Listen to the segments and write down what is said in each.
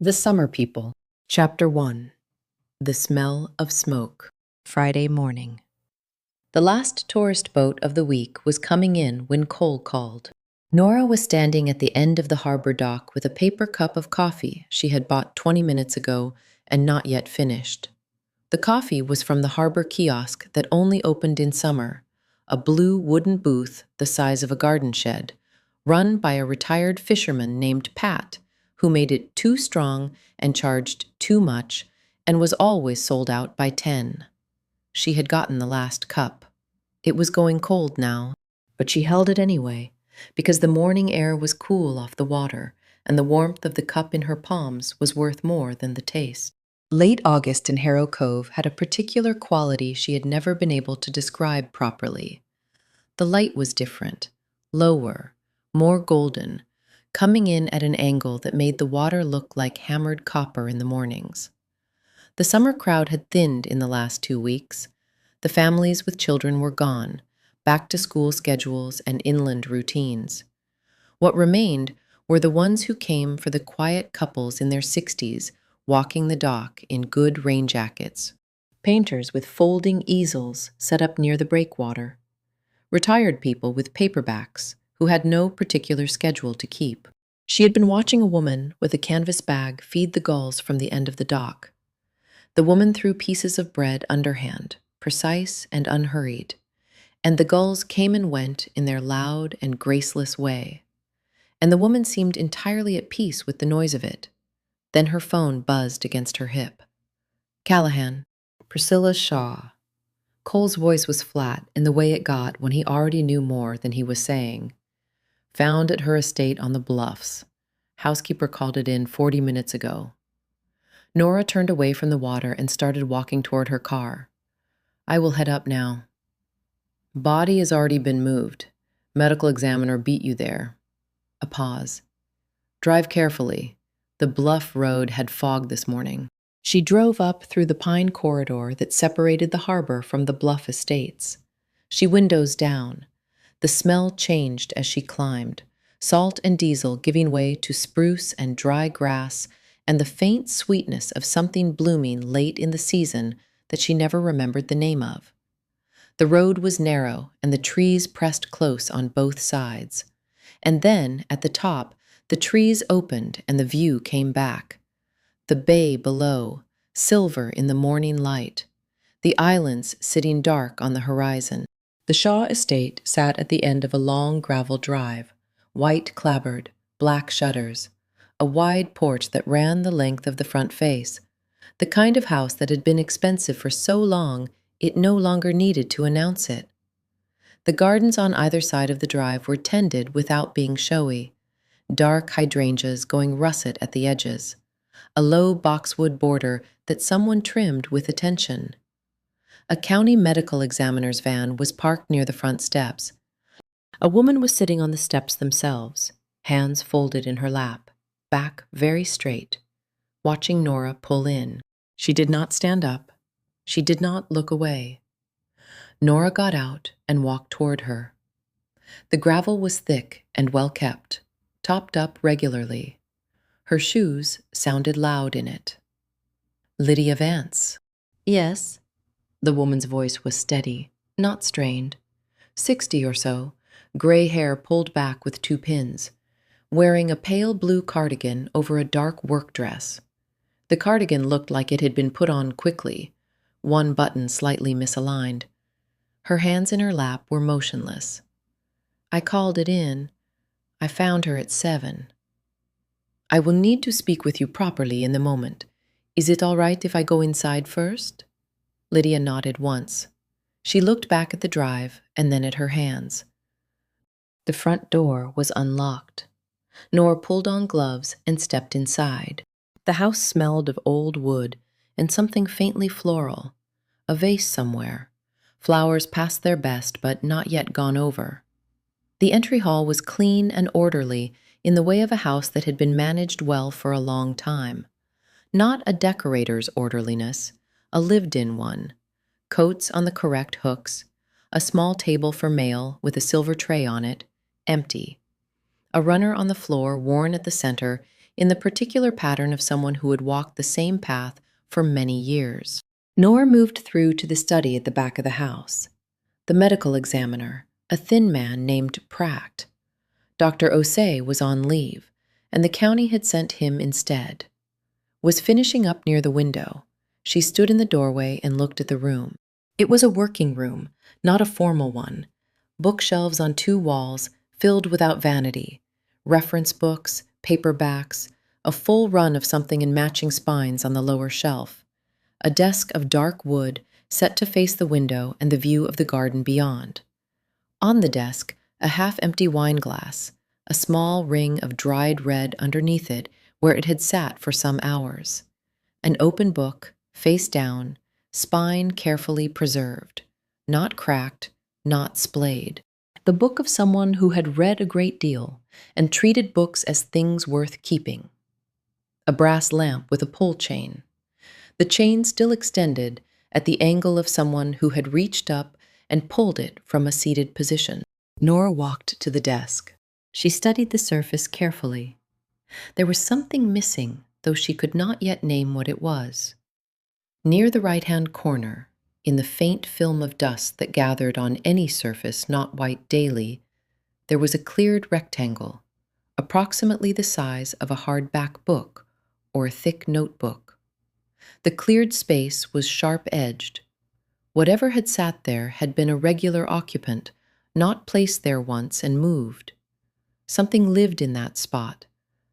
The Summer People. Chapter 1. The Smell of Smoke. Friday morning. The last tourist boat of the week was coming in when Cole called. Nora was standing at the end of the harbor dock with a paper cup of coffee she had bought 20 minutes ago and not yet finished. The coffee was from the harbor kiosk that only opened in summer, a blue wooden booth the size of a garden shed, run by a retired fisherman named Pat, who made it too strong and charged too much and was always sold out by 10. She had gotten the last cup. It was going cold now, but she held it anyway, because the morning air was cool off the water, and the warmth of the cup in her palms was worth more than the taste. Late August in Harrow Cove had a particular quality she had never been able to describe properly. The light was different, lower, more golden, coming in at an angle that made the water look like hammered copper in the mornings. The summer crowd had thinned in the last 2 weeks. The families with children were gone, back to school schedules and inland routines. What remained were the ones who came for the quiet couples in their 60s walking the dock in good rain jackets, painters with folding easels set up near the breakwater, retired people with paperbacks who had no particular schedule to keep. She had been watching a woman with a canvas bag feed the gulls from the end of the dock. The woman threw pieces of bread underhand, precise and unhurried, and the gulls came and went in their loud and graceless way. And the woman seemed entirely at peace with the noise of it. Then her phone buzzed against her hip. Callahan. Priscilla Shaw. Cole's voice was flat in the way it got when he already knew more than he was saying. Found at her estate on the bluffs. Housekeeper called it in 40 minutes ago. Nora turned away from the water and started walking toward her car. I will head up now. Body has already been moved. Medical examiner beat you there. A pause. Drive carefully. The bluff road had fog this morning. She drove up through the pine corridor that separated the harbor from the bluff estates. She windows down. The smell changed as she climbed, salt and diesel giving way to spruce and dry grass and the faint sweetness of something blooming late in the season that she never remembered the name of. The road was narrow and the trees pressed close on both sides. And then, at the top, the trees opened and the view came back. The bay below, silver in the morning light. The islands sitting dark on the horizon. The Shaw estate sat at the end of a long gravel drive, white clapboard, black shutters, a wide porch that ran the length of the front face, the kind of house that had been expensive for so long it no longer needed to announce it. The gardens on either side of the drive were tended without being showy, dark hydrangeas going russet at the edges, a low boxwood border that someone trimmed with attention. A county medical examiner's van was parked near the front steps. A woman was sitting on the steps themselves, hands folded in her lap, back very straight, watching Nora pull in. She did not stand up. She did not look away. Nora got out and walked toward her. The gravel was thick and well kept, topped up regularly. Her shoes sounded loud in it. Lydia Vance. Yes. The woman's voice was steady, not strained. 60 or so, gray hair pulled back with 2 pins, wearing a pale blue cardigan over a dark work dress. The cardigan looked like it had been put on quickly, one button slightly misaligned. Her hands in her lap were motionless. I called it in. I found her at 7. I will need to speak with you properly in the moment. Is it all right if I go inside first? Lydia nodded once. She looked back at the drive and then at her hands. The front door was unlocked. Nora pulled on gloves and stepped inside. The house smelled of old wood and something faintly floral, a vase somewhere, flowers past their best but not yet gone over. The entry hall was clean and orderly in the way of a house that had been managed well for a long time. Not a decorator's orderliness, a lived-in one. Coats on the correct hooks, a small table for mail with a silver tray on it, empty. A runner on the floor worn at the center in the particular pattern of someone who had walked the same path for many years. Nora moved through to the study at the back of the house. The medical examiner, a thin man named Pratt. Dr. Osei was on leave, and the county had sent him instead. Was finishing up near the window. She stood in the doorway and looked at the room. It was a working room, not a formal one. Bookshelves on 2 walls, filled without vanity. Reference books, paperbacks, a full run of something in matching spines on the lower shelf. A desk of dark wood set to face the window and the view of the garden beyond. On the desk, a half-empty wine glass, a small ring of dried red underneath it where it had sat for some hours. An open book, face down, spine carefully preserved, not cracked, not splayed. The book of someone who had read a great deal and treated books as things worth keeping. A brass lamp with a pull chain. The chain still extended at the angle of someone who had reached up and pulled it from a seated position. Nora walked to the desk. She studied the surface carefully. There was something missing, though she could not yet name what it was. Near the right-hand corner, in the faint film of dust that gathered on any surface not white daily, there was a cleared rectangle, approximately the size of a hardback book or a thick notebook. The cleared space was sharp-edged. Whatever had sat there had been a regular occupant, not placed there once and moved. Something lived in that spot,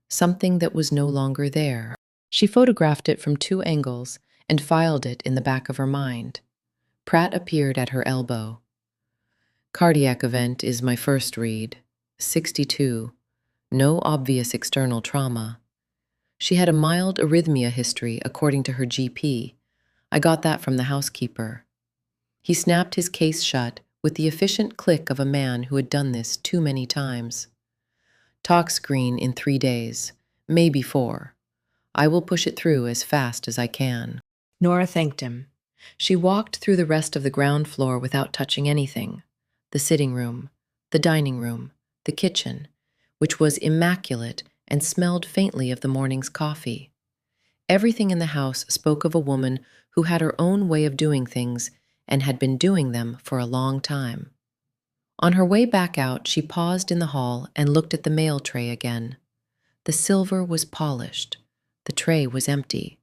something that was no longer there. She photographed it from 2 angles and filed it in the back of her mind. Pratt appeared at her elbow. Cardiac event is my first read. 62. No obvious external trauma. She had a mild arrhythmia history according to her GP. I got that from the housekeeper. He snapped his case shut with the efficient click of a man who had done this too many times. Tox screen in 3 days, maybe 4. I will push it through as fast as I can. Nora thanked him. She walked through the rest of the ground floor without touching anything. The sitting room, the dining room, the kitchen, which was immaculate and smelled faintly of the morning's coffee. Everything in the house spoke of a woman who had her own way of doing things and had been doing them for a long time. On her way back out, she paused in the hall and looked at the mail tray again. The silver was polished. The tray was empty.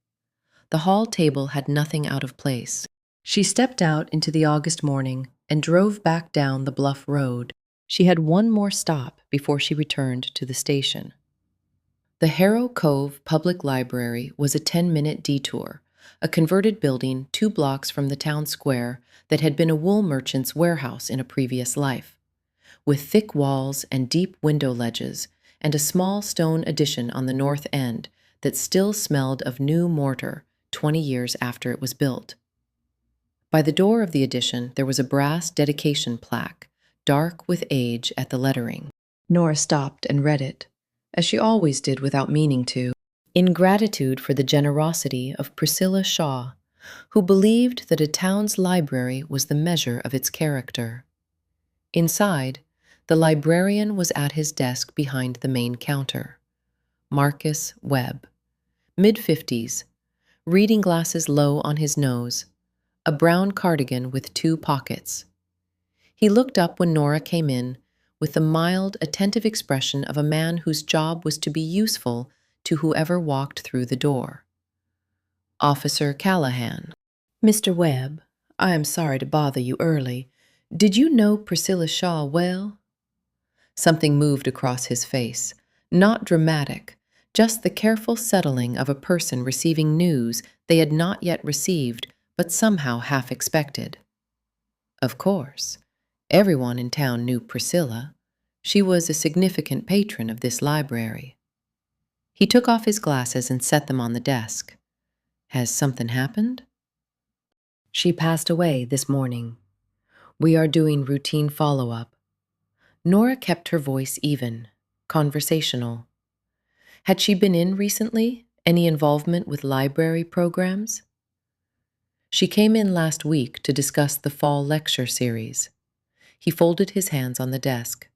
The hall table had nothing out of place. She stepped out into the August morning and drove back down the bluff road. She had one more stop before she returned to the station. The Harrow Cove Public Library was a 10-minute detour, a converted building 2 blocks from the town square that had been a wool merchant's warehouse in a previous life, with thick walls and deep window ledges and a small stone addition on the north end that still smelled of new mortar 20 years after it was built. By the door of the addition, there was a brass dedication plaque, dark with age at the lettering. Nora stopped and read it, as she always did without meaning to, in gratitude for the generosity of Priscilla Shaw, who believed that a town's library was the measure of its character. Inside, the librarian was at his desk behind the main counter. Marcus Webb, mid-50s, reading glasses low on his nose, a brown cardigan with 2 pockets. He looked up when Nora came in with the mild, attentive expression of a man whose job was to be useful to whoever walked through the door. Officer Callahan. Mr. Webb, I am sorry to bother you early. Did you know Priscilla Shaw well? Something moved across his face, not dramatic, just the careful settling of a person receiving news they had not yet received, but somehow half expected. Of course, everyone in town knew Priscilla. She was a significant patron of this library. He took off his glasses and set them on the desk. Has something happened? She passed away this morning. We are doing routine follow-up. Nora kept her voice even, conversational. Had she been in recently? Any involvement with library programs? She came in last week to discuss the fall lecture series. He folded his hands on the desk.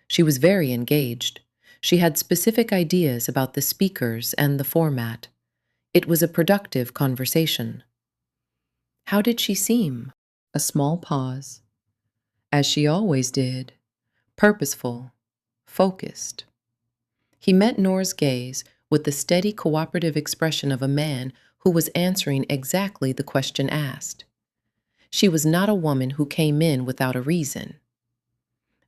She was very engaged. She had specific ideas about the speakers and the format. It was a productive conversation. How did she seem? A small pause. As she always did. Purposeful. Focused. He met Nora's gaze with the steady cooperative expression of a man who was answering exactly the question asked. She was not a woman who came in without a reason.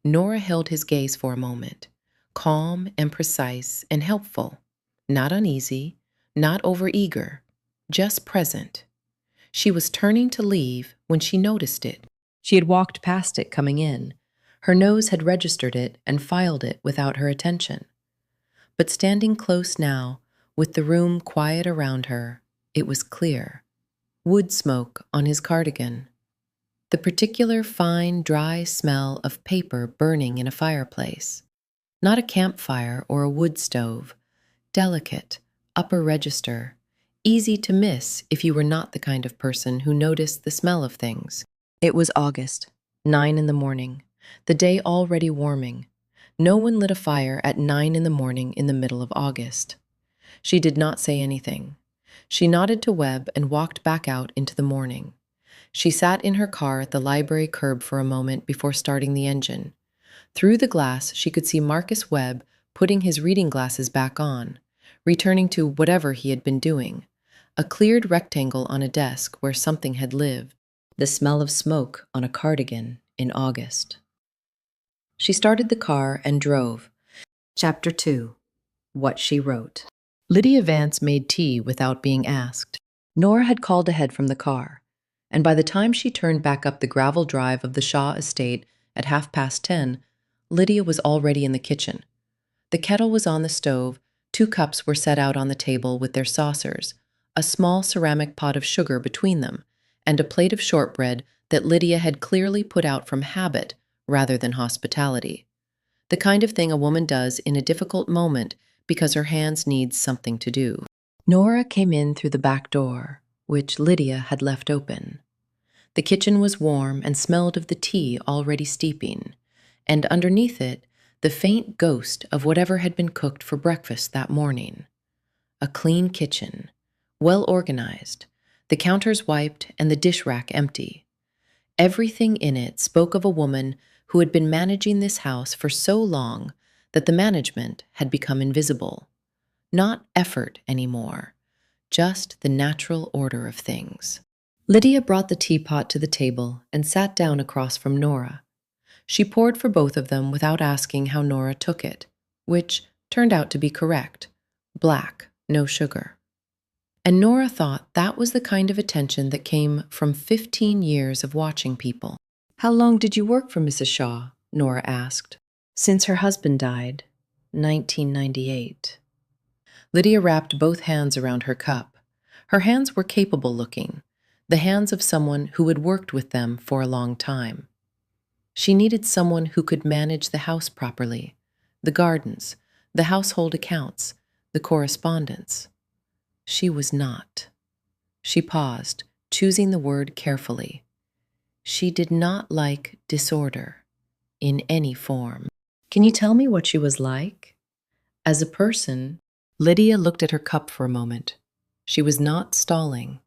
Nora held his gaze for a moment, calm and precise and helpful, not uneasy, not overeager, just present. She was turning to leave when she noticed it. She had walked past it coming in. Her nose had registered it and filed it without her attention. But standing close now, with the room quiet around her, it was clear. Wood smoke on his cardigan. The particular fine, dry smell of paper burning in a fireplace. Not a campfire or a wood stove. Delicate, upper register. Easy to miss if you were not the kind of person who noticed the smell of things. It was August, 9 in the morning, the day already warming. No one lit a fire at 9 in the morning in the middle of August. She did not say anything. She nodded to Webb and walked back out into the morning. She sat in her car at the library curb for a moment before starting the engine. Through the glass, she could see Marcus Webb putting his reading glasses back on, returning to whatever he had been doing. A cleared rectangle on a desk where something had lived. The smell of smoke on a cardigan in August. She started the car and drove. Chapter 2. What She Wrote. Lydia Vance made tea without being asked. Nora had called ahead from the car, and by the time she turned back up the gravel drive of the Shaw estate at 10:30, Lydia was already in the kitchen. The kettle was on the stove, 2 cups were set out on the table with their saucers, a small ceramic pot of sugar between them, and a plate of shortbread that Lydia had clearly put out from habit rather than hospitality. The kind of thing a woman does in a difficult moment because her hands need something to do. Nora came in through the back door, which Lydia had left open. The kitchen was warm and smelled of the tea already steeping, and underneath it, the faint ghost of whatever had been cooked for breakfast that morning. A clean kitchen, well organized, the counters wiped and the dish rack empty. Everything in it spoke of a woman who had been managing this house for so long that the management had become invisible. Not effort anymore, just the natural order of things. Lydia brought the teapot to the table and sat down across from Nora. She poured for both of them without asking how Nora took it, which turned out to be correct. Black, no sugar. And Nora thought that was the kind of attention that came from 15 years of watching people. "How long did you work for Mrs. Shaw?" Nora asked. "Since her husband died, 1998. Lydia wrapped both hands around her cup. Her hands were capable-looking, the hands of someone who had worked with them for a long time. She needed someone who could manage the house properly, the gardens, the household accounts, the correspondence. She was not. She paused, choosing the word carefully. She did not like disorder, in any form. "Can you tell me what she was like? As a person?" Lydia looked at her cup for a moment. She was not stalling.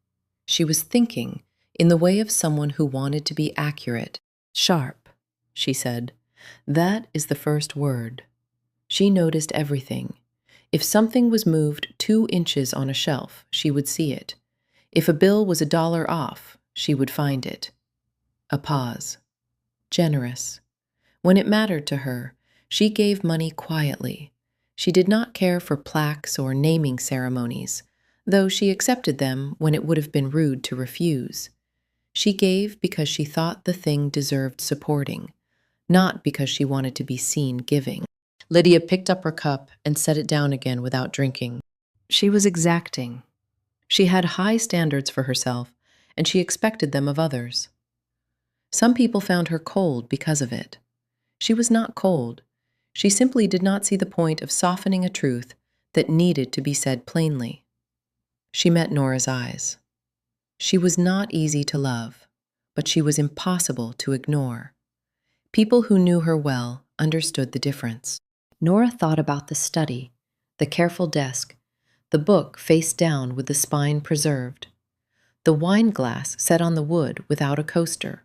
She was thinking in the way of someone who wanted to be accurate. "Sharp," she said. "That is the first word." She noticed everything. If something was moved 2 inches on a shelf, she would see it. If a bill was $1 off, she would find it. A pause. Generous. When it mattered to her, she gave money quietly. She did not care for plaques or naming ceremonies, though she accepted them when it would have been rude to refuse. She gave because she thought the thing deserved supporting, not because she wanted to be seen giving. Lydia picked up her cup and set it down again without drinking. She was exacting. She had high standards for herself, and she expected them of others. Some people found her cold because of it. She was not cold. She simply did not see the point of softening a truth that needed to be said plainly. She met Nora's eyes. She was not easy to love, but she was impossible to ignore. People who knew her well understood the difference. Nora thought about the study, the careful desk, the book face down with the spine preserved, the wine glass set on the wood without a coaster,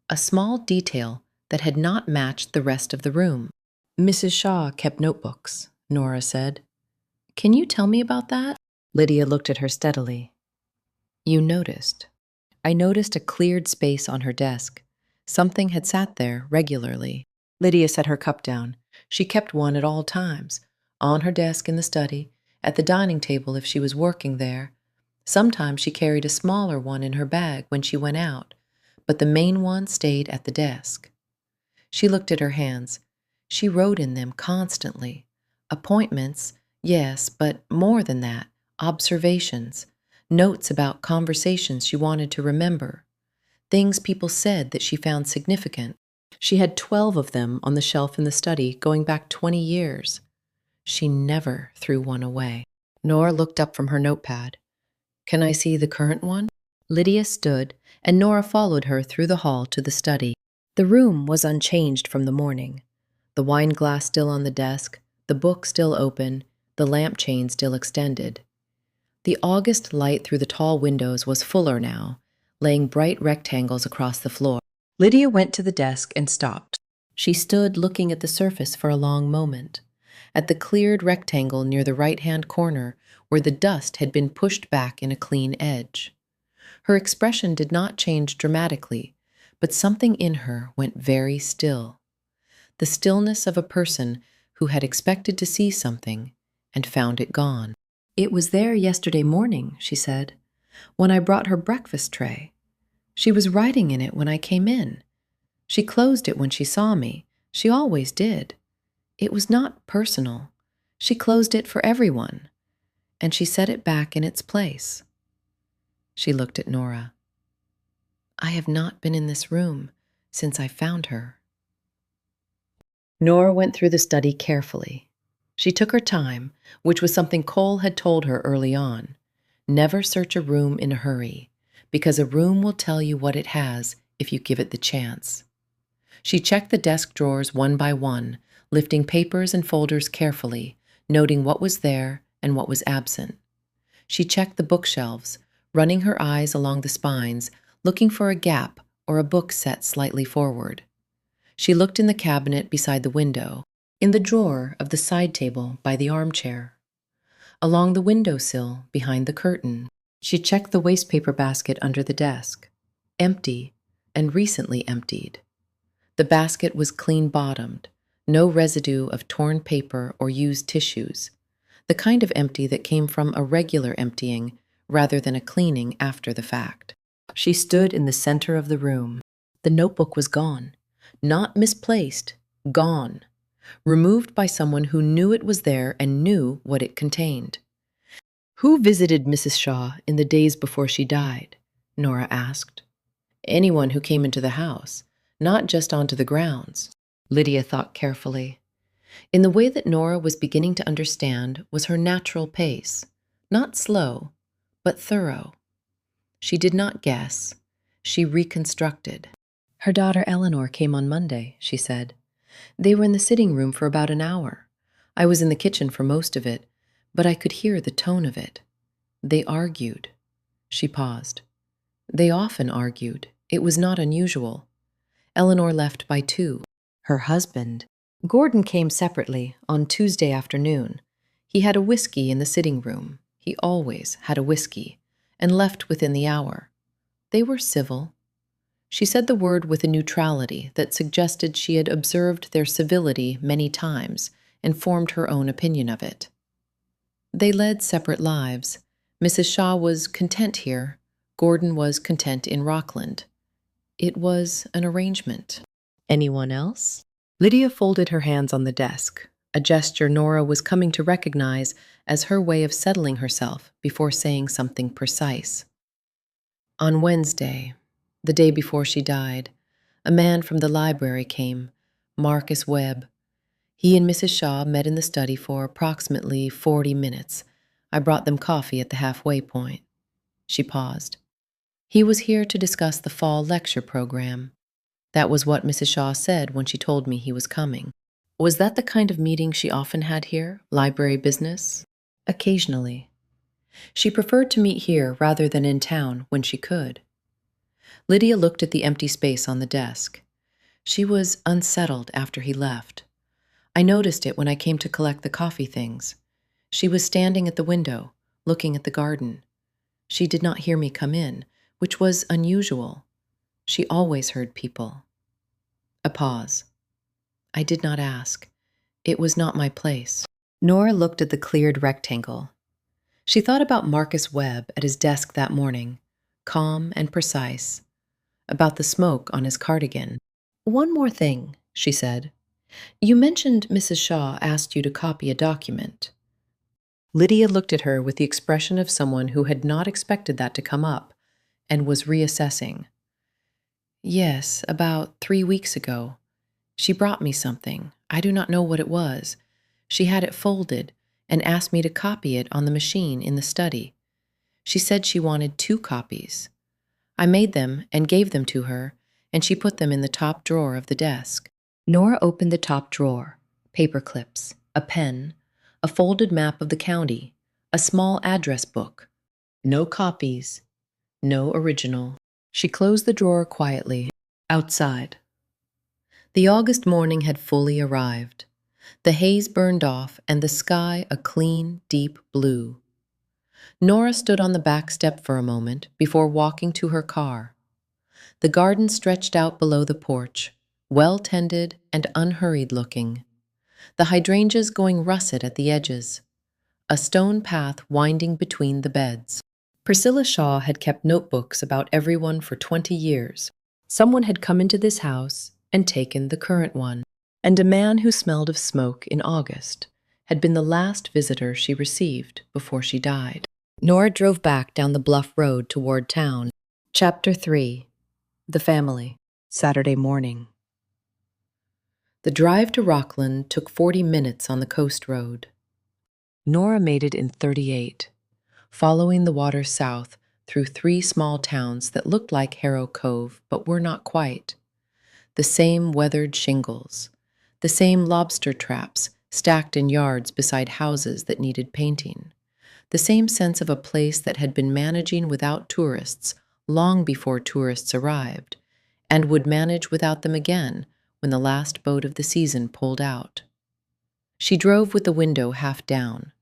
a small detail that had not matched the rest of the room. Mrs. Shaw kept notebooks, Nora said. Can you tell me about that? Lydia looked at her steadily. You noticed. I noticed a cleared space on her desk. Something had sat there regularly. Lydia set her cup down. She kept one at all times, on her desk in the study, at the dining table if she was working there. Sometimes she carried a smaller one in her bag when she went out, but the main one stayed at the desk. She looked at her hands. She wrote in them constantly. Appointments, yes, but more than that, observations, notes about conversations she wanted to remember, things people said that she found significant. She had 12 of them on the shelf in the study going back 20 years. She never threw one away. Nora looked up from her notepad. Can I see the current one? Lydia stood, and Nora followed her through the hall to the study. The room was unchanged from the morning. The wine glass still on the desk, the book still open, the lamp chain still extended. The August light through the tall windows was fuller now, laying bright rectangles across the floor. Lydia went to the desk and stopped. She stood looking at the surface for a long moment, at the cleared rectangle near the right-hand corner where the dust had been pushed back in a clean edge. Her expression did not change dramatically, but something in her went very still. The stillness of a person who had expected to see something and found it gone. It was there yesterday morning, she said, when I brought her breakfast tray. She was writing in it when I came in. She closed it when she saw me. She always did. It was not personal. She closed it for everyone, and she set it back in its place. She looked at Nora. I have not been in this room since I found her. Nora went through the study carefully. She took her time, which was something Cole had told her early on. Never search a room in a hurry, because a room will tell you what it has if you give it the chance. She checked the desk drawers one by one, lifting papers and folders carefully, noting what was there and what was absent. She checked the bookshelves, running her eyes along the spines, looking for a gap or a book set slightly forward. She looked in the cabinet beside the window, in the drawer of the side table by the armchair, along the windowsill behind the curtain. She checked the wastepaper basket under the desk, empty and recently emptied. The basket was clean-bottomed, no residue of torn paper or used tissues, the kind of empty that came from a regular emptying rather than a cleaning after the fact. She stood in the center of the room. The notebook was gone, not misplaced, gone, removed by someone who knew it was there and knew what it contained. Who visited Mrs. Shaw in the days before she died? Nora asked. Anyone who came into the house, not just onto the grounds. Lydia thought carefully. In the way that Nora was beginning to understand was her natural pace, not slow, but thorough. She did not guess. She reconstructed. Her daughter Eleanor came on Monday, she said. They were in the sitting room for about an hour. I was in the kitchen for most of it, but I could hear the tone of it. They argued. She paused. They often argued. It was not unusual. Eleanor left by 2. Her husband, Gordon, came separately on Tuesday afternoon. He had a whiskey in the sitting room. He always had a whiskey, and left within the hour. They were civil. She said the word with a neutrality that suggested she had observed their civility many times and formed her own opinion of it. They led separate lives. Mrs. Shaw was content here. Gordon was content in Rockland. It was an arrangement. Anyone else? Lydia folded her hands on the desk, a gesture Nora was coming to recognize as her way of settling herself before saying something precise. On Wednesday, the day before she died, a man from the library came, Marcus Webb. He and Mrs. Shaw met in the study for approximately 40 minutes. I brought them coffee at the halfway point. She paused. He was here to discuss the fall lecture program. That was what Mrs. Shaw said when she told me he was coming. Was that the kind of meeting she often had here? Library business? Occasionally. She preferred to meet here rather than in town when she could. Lydia looked at the empty space on the desk. She was unsettled after he left. I noticed it when I came to collect the coffee things. She was standing at the window, looking at the garden. She did not hear me come in, which was unusual. She always heard people. A pause. I did not ask. It was not my place. Nora looked at the cleared rectangle. She thought about Marcus Webb at his desk that morning, calm and precise, about the smoke on his cardigan. "One more thing," she said. "You mentioned Mrs. Shaw asked you to copy a document." Lydia looked at her with the expression of someone who had not expected that to come up and was reassessing. "Yes, about 3 weeks ago. She brought me something. I do not know what it was. She had it folded and asked me to copy it on the machine in the study. She said she wanted 2 copies. I made them and gave them to her, and she put them in the top drawer of the desk." Nora opened the top drawer. Paper clips, a pen, a folded map of the county, a small address book. No copies, no original. She closed the drawer quietly. Outside. The August morning had fully arrived. The haze burned off and the sky a clean, deep blue. Nora stood on the back step for a moment before walking to her car. The garden stretched out below the porch, well-tended and unhurried-looking. The hydrangeas going russet at the edges. A stone path winding between the beds. Priscilla Shaw had kept notebooks about everyone for 20 years. Someone had come into this house and taken the current one, and a man who smelled of smoke in August had been the last visitor she received before she died. Nora drove back down the bluff road toward town. Chapter 3. The Family. Saturday morning. The drive to Rockland took 40 minutes on the coast road. Nora made it in 38, following the water south through 3 small towns that looked like Harrow Cove but were not quite. The same weathered shingles, the same lobster traps stacked in yards beside houses that needed painting, the same sense of a place that had been managing without tourists long before tourists arrived, and would manage without them again when the last boat of the season pulled out. She drove with the window half down.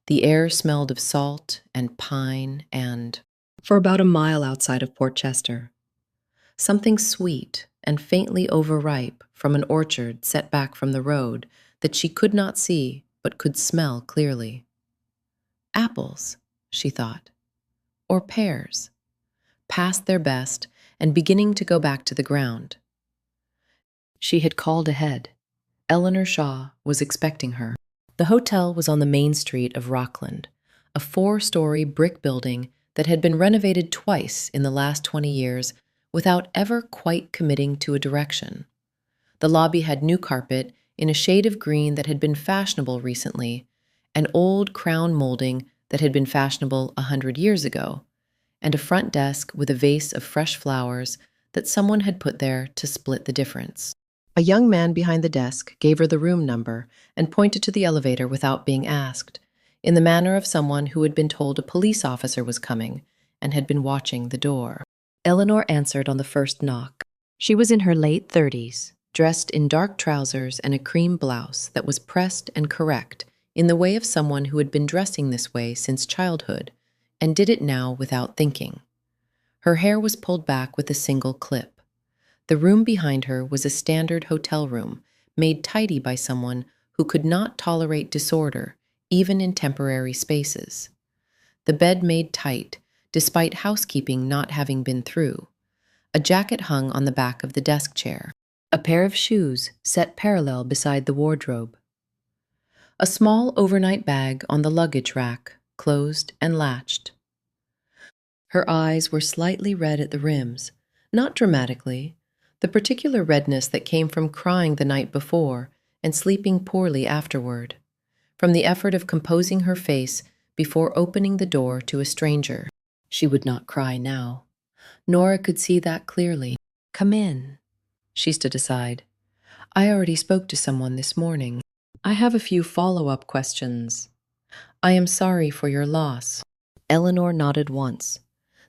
The air smelled of salt and pine and, for about a mile outside of Port Chester, something sweet and faintly overripe from an orchard set back from the road that she could not see but could smell clearly. Apples, she thought, or pears, past their best and beginning to go back to the ground. She had called ahead. Eleanor Shaw was expecting her. The hotel was on the main street of Rockland, a 4-story brick building that had been renovated twice in the last 20 years without ever quite committing to a direction. The lobby had new carpet in a shade of green that had been fashionable recently, an old crown molding that had been fashionable 100 years ago, and a front desk with a vase of fresh flowers that someone had put there to split the difference. A young man behind the desk gave her the room number and pointed to the elevator without being asked, in the manner of someone who had been told a police officer was coming and had been watching the door. Eleanor answered on the first knock. She was in her late 30s, dressed in dark trousers and a cream blouse that was pressed and correct in the way of someone who had been dressing this way since childhood and did it now without thinking. Her hair was pulled back with a single clip. The room behind her was a standard hotel room, made tidy by someone who could not tolerate disorder, even in temporary spaces. The bed made tight, despite housekeeping not having been through. A jacket hung on the back of the desk chair. A pair of shoes set parallel beside the wardrobe. A small overnight bag on the luggage rack, closed and latched. Her eyes were slightly red at the rims, not dramatically, the particular redness that came from crying the night before and sleeping poorly afterward, from the effort of composing her face before opening the door to a stranger. She would not cry now. Nora could see that clearly. "Come in." She stood aside. I already spoke to someone this morning. I have a few follow-up questions. I am sorry for your loss. Eleanor nodded once,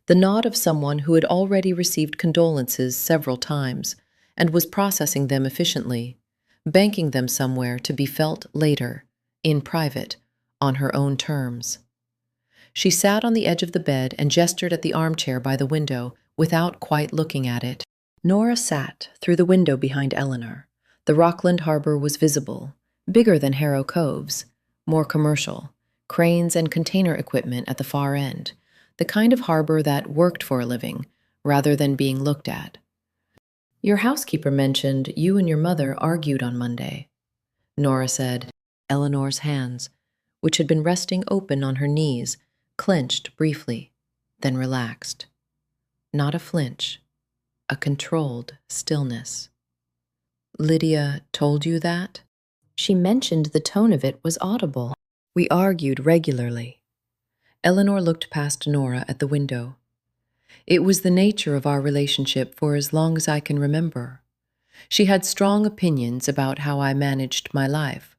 the nod of someone who had already received condolences several times and was processing them efficiently, banking them somewhere to be felt later, in private, on her own terms. She sat on the edge of the bed and gestured at the armchair by the window without quite looking at it. Nora sat through the window behind Eleanor. The Rockland Harbor was visible, bigger than Harrow Cove's, more commercial, cranes and container equipment at the far end, the kind of harbor that worked for a living rather than being looked at. Your housekeeper mentioned you and your mother argued on Monday, Nora said. Eleanor's hands, which had been resting open on her knees, clenched briefly, then relaxed. Not a flinch, a controlled stillness. Lydia told you that? She mentioned the tone of it was audible. We argued regularly. Eleanor looked past Nora at the window. It was the nature of our relationship for as long as I can remember. She had strong opinions about how I managed my life.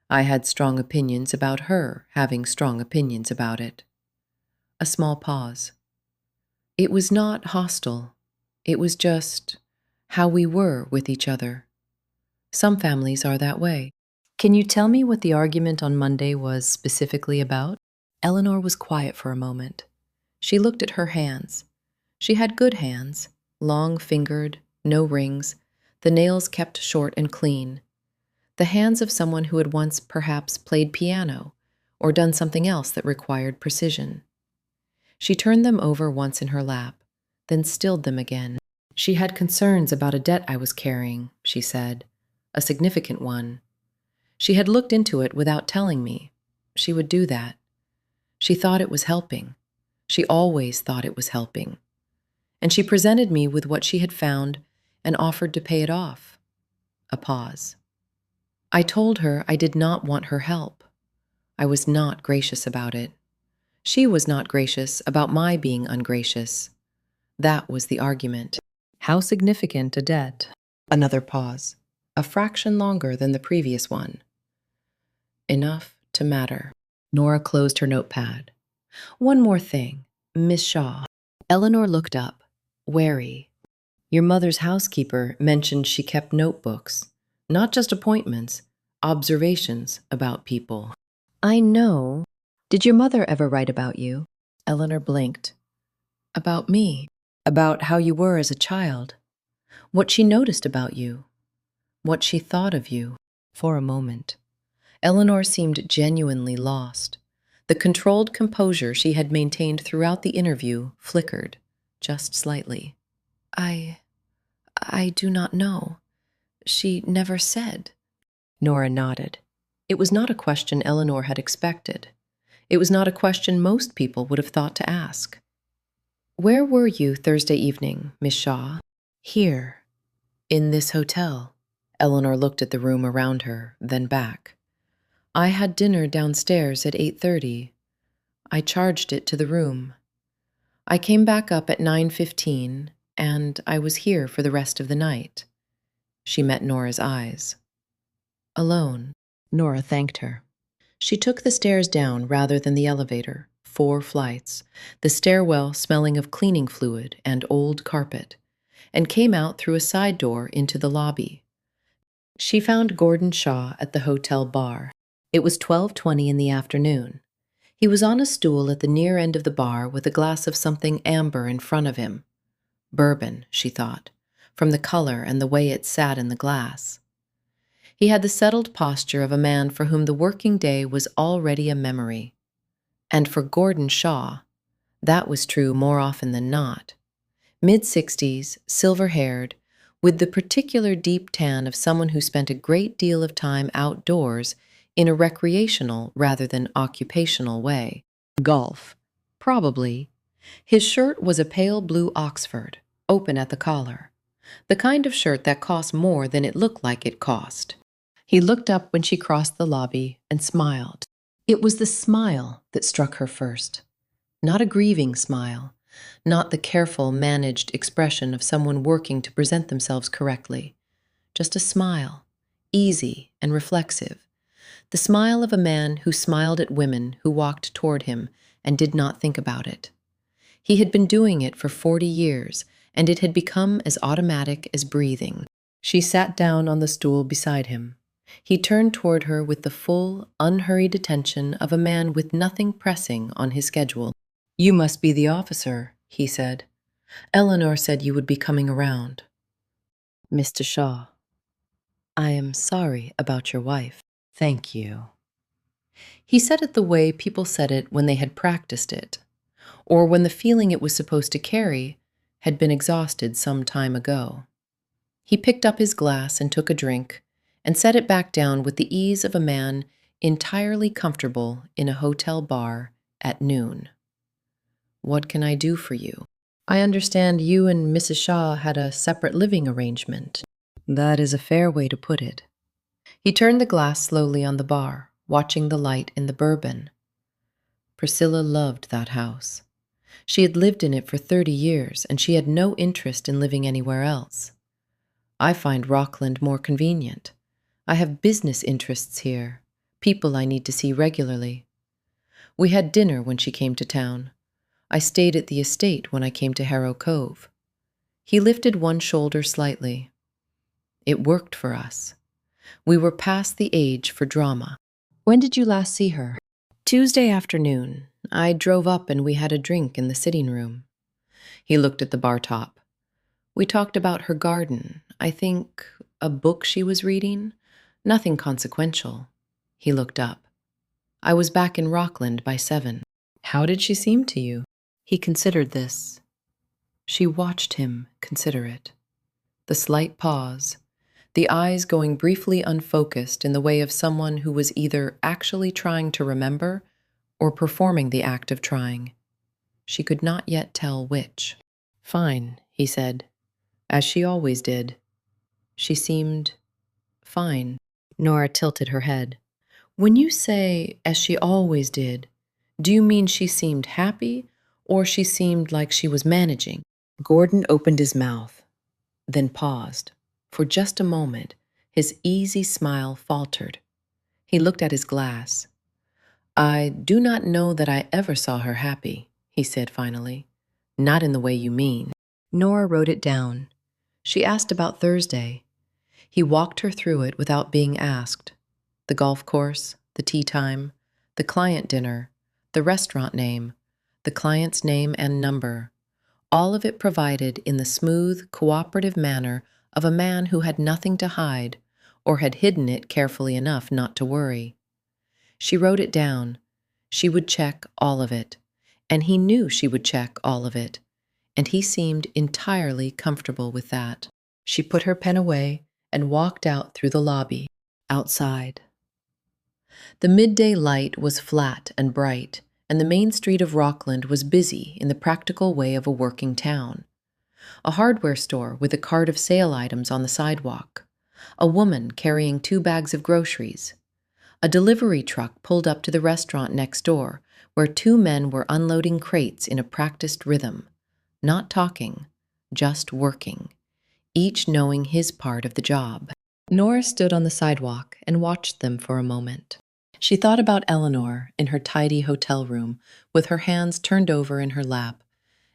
I had strong opinions about her having strong opinions about it. A small pause. It was not hostile. It was just how we were with each other. Some families are that way. Can you tell me what the argument on Monday was specifically about? Eleanor was quiet for a moment. She looked at her hands. She had good hands, long-fingered, no rings, the nails kept short and clean. The hands of someone who had once perhaps played piano or done something else that required precision. She turned them over once in her lap, then stilled them again. She had concerns about a debt I was carrying, she said, a significant one. She had looked into it without telling me. She would do that. She thought it was helping. She always thought it was helping. And she presented me with what she had found and offered to pay it off. A pause. I told her I did not want her help. I was not gracious about it. She was not gracious about my being ungracious. That was the argument. How significant a debt? Another pause, a fraction longer than the previous one. Enough to matter. Nora closed her notepad. One more thing, Miss Shaw. Eleanor looked up, wary. Your mother's housekeeper mentioned she kept notebooks, not just appointments, observations about people. I know. Did your mother ever write about you? Eleanor blinked. About me? About how you were as a child? What she noticed about you? What she thought of you? For a moment, Eleanor seemed genuinely lost. The controlled composure she had maintained throughout the interview flickered, just slightly. I do not know. She never said. Nora nodded. It was not a question Eleanor had expected. It was not a question most people would have thought to ask. Where were you Thursday evening, Miss Shaw? Here. In this hotel. Eleanor looked at the room around her, then back. I had dinner downstairs at 8:30. I charged it to the room. I came back up at 9:15, and I was here for the rest of the night. She met Nora's eyes. Alone. Nora thanked her. She took the stairs down rather than the elevator, 4 flights, the stairwell smelling of cleaning fluid and old carpet, and came out through a side door into the lobby. She found Gordon Shaw at the hotel bar. It was 12:20 in the afternoon. He was on a stool at the near end of the bar with a glass of something amber in front of him. Bourbon, she thought, from the color and the way it sat in the glass. He had the settled posture of a man for whom the working day was already a memory. And for Gordon Shaw, that was true more often than not. Mid-60s, silver-haired, with the particular deep tan of someone who spent a great deal of time outdoors in a recreational rather than occupational way. Golf. Probably. His shirt was a pale blue Oxford, open at the collar. The kind of shirt that cost more than it looked like it cost. He looked up when she crossed the lobby and smiled. It was the smile that struck her first. Not a grieving smile, not the careful, managed expression of someone working to present themselves correctly. just a smile, easy and reflexive. The smile of a man who smiled at women who walked toward him and did not think about it. He had been doing it for 40 years, and it had become as automatic as breathing. She sat down on the stool beside him. He turned toward her with the full, unhurried attention of a man with nothing pressing on his schedule. "You must be the officer," he said. "Eleanor said you would be coming around." "Mr. Shaw, I am sorry about your wife." "Thank you." He said it the way people said it when they had practiced it, or when the feeling it was supposed to carry had been exhausted some time ago. He picked up his glass and took a drink, and set it back down with the ease of a man entirely comfortable in a hotel bar at noon. "What can I do for you? I understand you and Mrs. Shaw had a separate living arrangement." "That is a fair way to put it." He turned the glass slowly on the bar, watching the light in the bourbon. Priscilla loved that house. She had lived in it for 30 years, and she had no interest in living anywhere else. "I find Rockland more convenient. I have business interests here, people I need to see regularly. We had dinner when she came to town. I stayed at the estate when I came to Harrow Cove." He lifted one shoulder slightly. "It worked for us. We were past the age for drama." "When did you last see her?" "Tuesday afternoon. I drove up and we had a drink in the sitting room." He looked at the bar top. "We talked about her garden, I think a book she was reading. Nothing consequential." He looked up. "I was back in Rockland by 7. How did she seem to you?" He considered this. She watched him consider it. The slight pause, the eyes going briefly unfocused in the way of someone who was either actually trying to remember or performing the act of trying. She could not yet tell which. "Fine," he said, as she always did. She seemed fine. Nora tilted her head. "When you say, as she always did, do you mean she seemed happy, or she seemed like she was managing?" Gordon opened his mouth, then paused. For just a moment, his easy smile faltered. He looked at his glass. "I do not know that I ever saw her happy," he said finally. "Not in the way you mean." Nora wrote it down. She asked about Thursday. He walked her through it without being asked. The golf course, the tea time, the client dinner, the restaurant name, the client's name and number, all of it provided in the smooth, cooperative manner of a man who had nothing to hide or had hidden it carefully enough not to worry. She wrote it down. She would check all of it, and he knew she would check all of it, and he seemed entirely comfortable with that. She put her pen away and walked out through the lobby, outside. The midday light was flat and bright, and the main street of Rockland was busy in the practical way of a working town. A hardware store with a cart of sale items on the sidewalk, a woman carrying 2 bags of groceries. A delivery truck pulled up to the restaurant next door, where 2 men were unloading crates in a practiced rhythm, not talking, just working, each knowing his part of the job. Nora stood on the sidewalk and watched them for a moment. She thought about Eleanor in her tidy hotel room, with her hands turned over in her lap,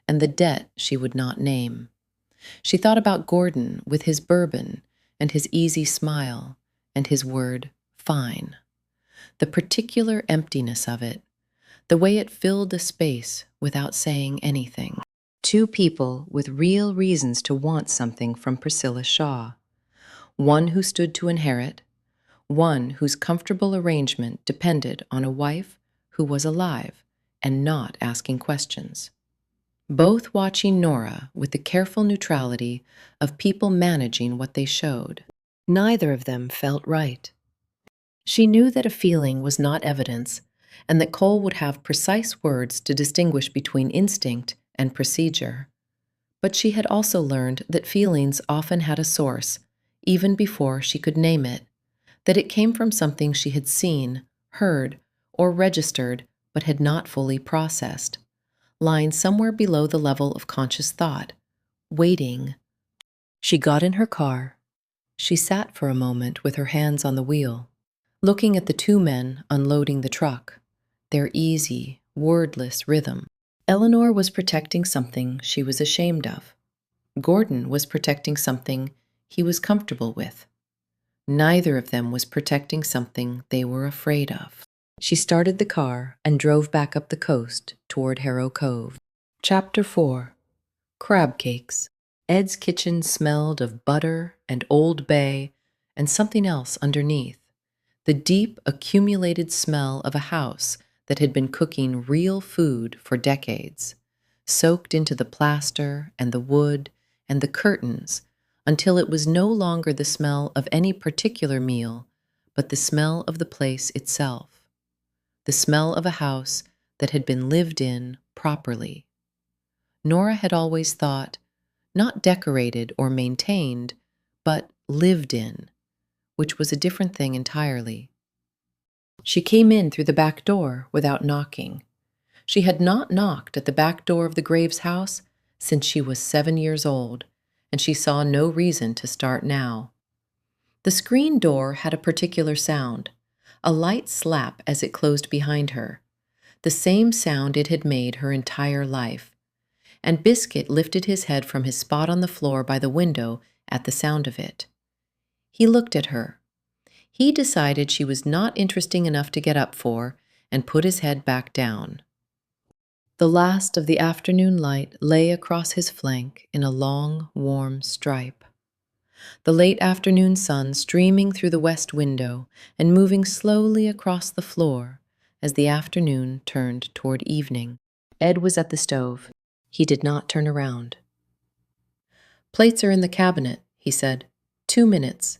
and the debt she would not name. She thought about Gordon with his bourbon and his easy smile and his word, fine. The particular emptiness of it, the way it filled a space without saying anything. 2 people with real reasons to want something from Priscilla Shaw. One who stood to inherit, one whose comfortable arrangement depended on a wife who was alive and not asking questions. Both watching Nora with the careful neutrality of people managing what they showed. Neither of them felt right. She knew that a feeling was not evidence, and that Cole would have precise words to distinguish between instinct and procedure. But she had also learned that feelings often had a source, even before she could name it, that it came from something she had seen, heard, or registered but had not fully processed, lying somewhere below the level of conscious thought, waiting. She got in her car. She sat for a moment with her hands on the wheel, looking at the two men unloading the truck, their easy, wordless rhythm. Eleanor was protecting something she was ashamed of. Gordon was protecting something he was comfortable with. Neither of them was protecting something they were afraid of. She started the car and drove back up the coast toward Harrow Cove. Chapter 4. Crab Cakes. Ed's kitchen smelled of butter and Old Bay and something else underneath. The deep, accumulated smell of a house that had been cooking real food for decades, soaked into the plaster and the wood and the curtains until it was no longer the smell of any particular meal, but the smell of the place itself, the smell of a house that had been lived in properly. Nora had always thought, not decorated or maintained, but lived in, which was a different thing entirely. She came in through the back door without knocking. She had not knocked at the back door of the Graves house since she was 7 years old, and she saw no reason to start now. The screen door had a particular sound, a light slap as it closed behind her, the same sound it had made her entire life, and Biscuit lifted his head from his spot on the floor by the window at the sound of it. He looked at her. He decided she was not interesting enough to get up for, and put his head back down. The last of the afternoon light lay across his flank in a long, warm stripe. The late afternoon sun streaming through the west window and moving slowly across the floor as the afternoon turned toward evening. Ed was at the stove. He did not turn around. "Plates are in the cabinet," he said. 2 minutes.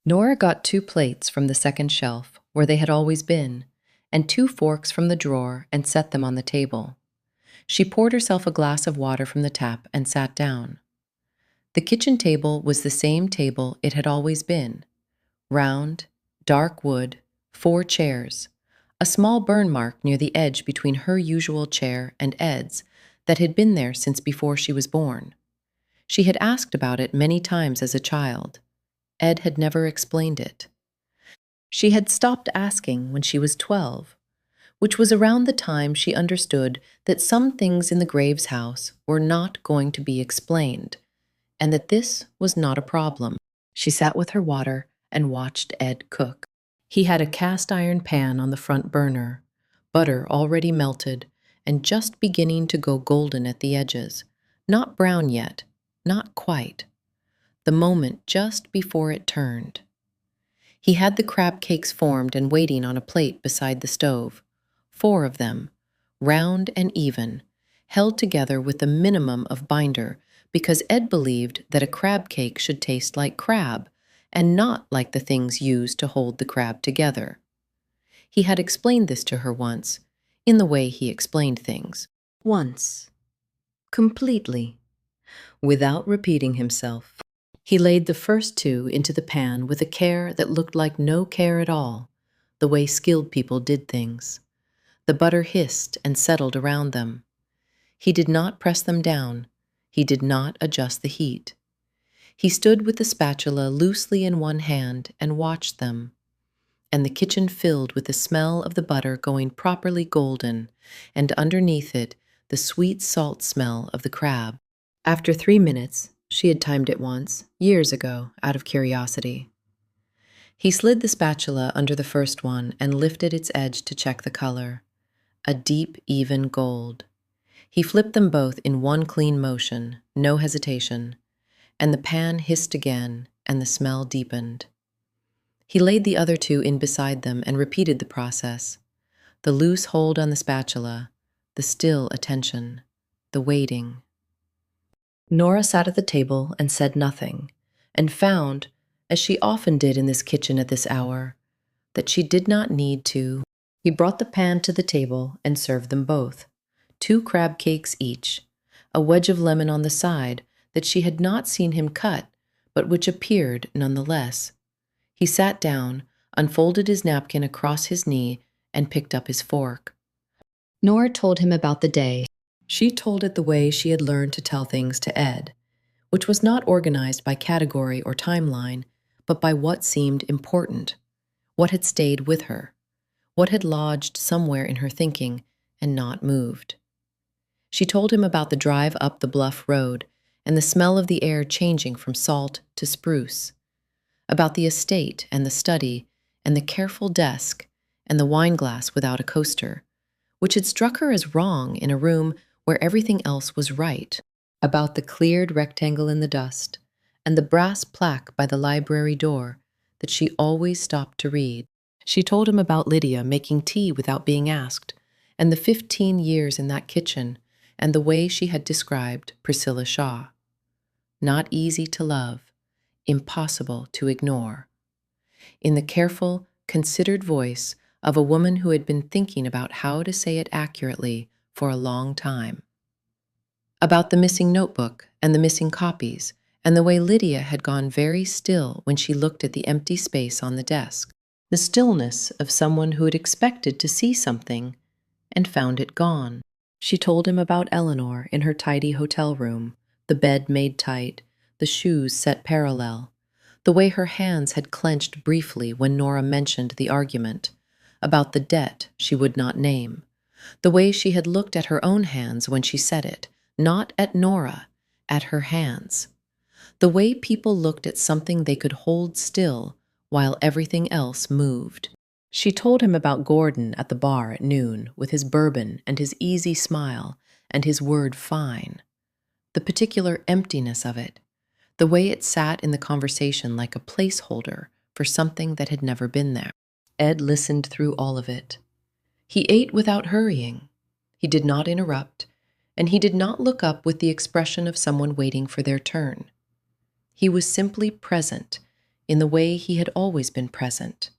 Nora got 2 plates from the second shelf, where they had always been, and 2 forks from the drawer and set them on the table. She poured herself a glass of water from the tap and sat down. The kitchen table was the same table it had always been. Round, dark wood, 4 chairs, a small burn mark near the edge between her usual chair and Ed's that had been there since before she was born. She had asked about it many times as a child. Ed had never explained it. She had stopped asking when she was 12, which was around the time she understood that some things in the Graves house were not going to be explained, and that this was not a problem. She sat with her water and watched Ed cook. He had a cast iron pan on the front burner, butter already melted and just beginning to go golden at the edges, not brown yet, not quite. The moment just before it turned. He had the crab cakes formed and waiting on a plate beside the stove, 4 of them, round and even, held together with a minimum of binder because Ed believed that a crab cake should taste like crab and not like the things used to hold the crab together. He had explained this to her once, in the way he explained things. Once. Completely. Without repeating himself. He laid the first 2 into the pan with a care that looked like no care at all, the way skilled people did things. The butter hissed and settled around them. He did not press them down. He did not adjust the heat. He stood with the spatula loosely in one hand and watched them, and the kitchen filled with the smell of the butter going properly golden, and underneath it the sweet salt smell of the crab. After 3 minutes, she had timed it once, years ago, out of curiosity. He slid the spatula under the first one and lifted its edge to check the color. A deep, even gold. He flipped them both in one clean motion, no hesitation, and the pan hissed again, and the smell deepened. He laid the other 2 in beside them and repeated the process. The loose hold on the spatula, the still attention, the waiting. Nora sat at the table and said nothing, and found, as she often did in this kitchen at this hour, that she did not need to. He brought the pan to the table and served them both, 2 crab cakes each, a wedge of lemon on the side that she had not seen him cut, but which appeared nonetheless. He sat down, unfolded his napkin across his knee, and picked up his fork. Nora told him about the day. She told it the way she had learned to tell things to Ed, which was not organized by category or timeline, but by what seemed important, what had stayed with her, what had lodged somewhere in her thinking and not moved. She told him about the drive up the bluff road and the smell of the air changing from salt to spruce, about the estate and the study and the careful desk and the wine glass without a coaster, which had struck her as wrong in a room where everything else was right, about the cleared rectangle in the dust and the brass plaque by the library door that she always stopped to read. She told him about Lydia making tea without being asked, and the 15 years in that kitchen, and the way she had described Priscilla Shaw. Not easy to love, impossible to ignore. In the careful, considered voice of a woman who had been thinking about how to say it accurately for a long time. About the missing notebook and the missing copies, and the way Lydia had gone very still when she looked at the empty space on the desk. The stillness of someone who had expected to see something and found it gone. She told him about Eleanor in her tidy hotel room, the bed made tight, the shoes set parallel, the way her hands had clenched briefly when Nora mentioned the argument, about the debt she would not name, the way she had looked at her own hands when she said it, not at Nora, at her hands, the way people looked at something they could hold still while everything else moved. She told him about Gordon at the bar at noon, with his bourbon and his easy smile and his word fine, the particular emptiness of it, the way it sat in the conversation like a placeholder for something that had never been there. Ed listened through all of it. He ate without hurrying. He did not interrupt, and he did not look up with the expression of someone waiting for their turn. He was simply present in the way he had always been present,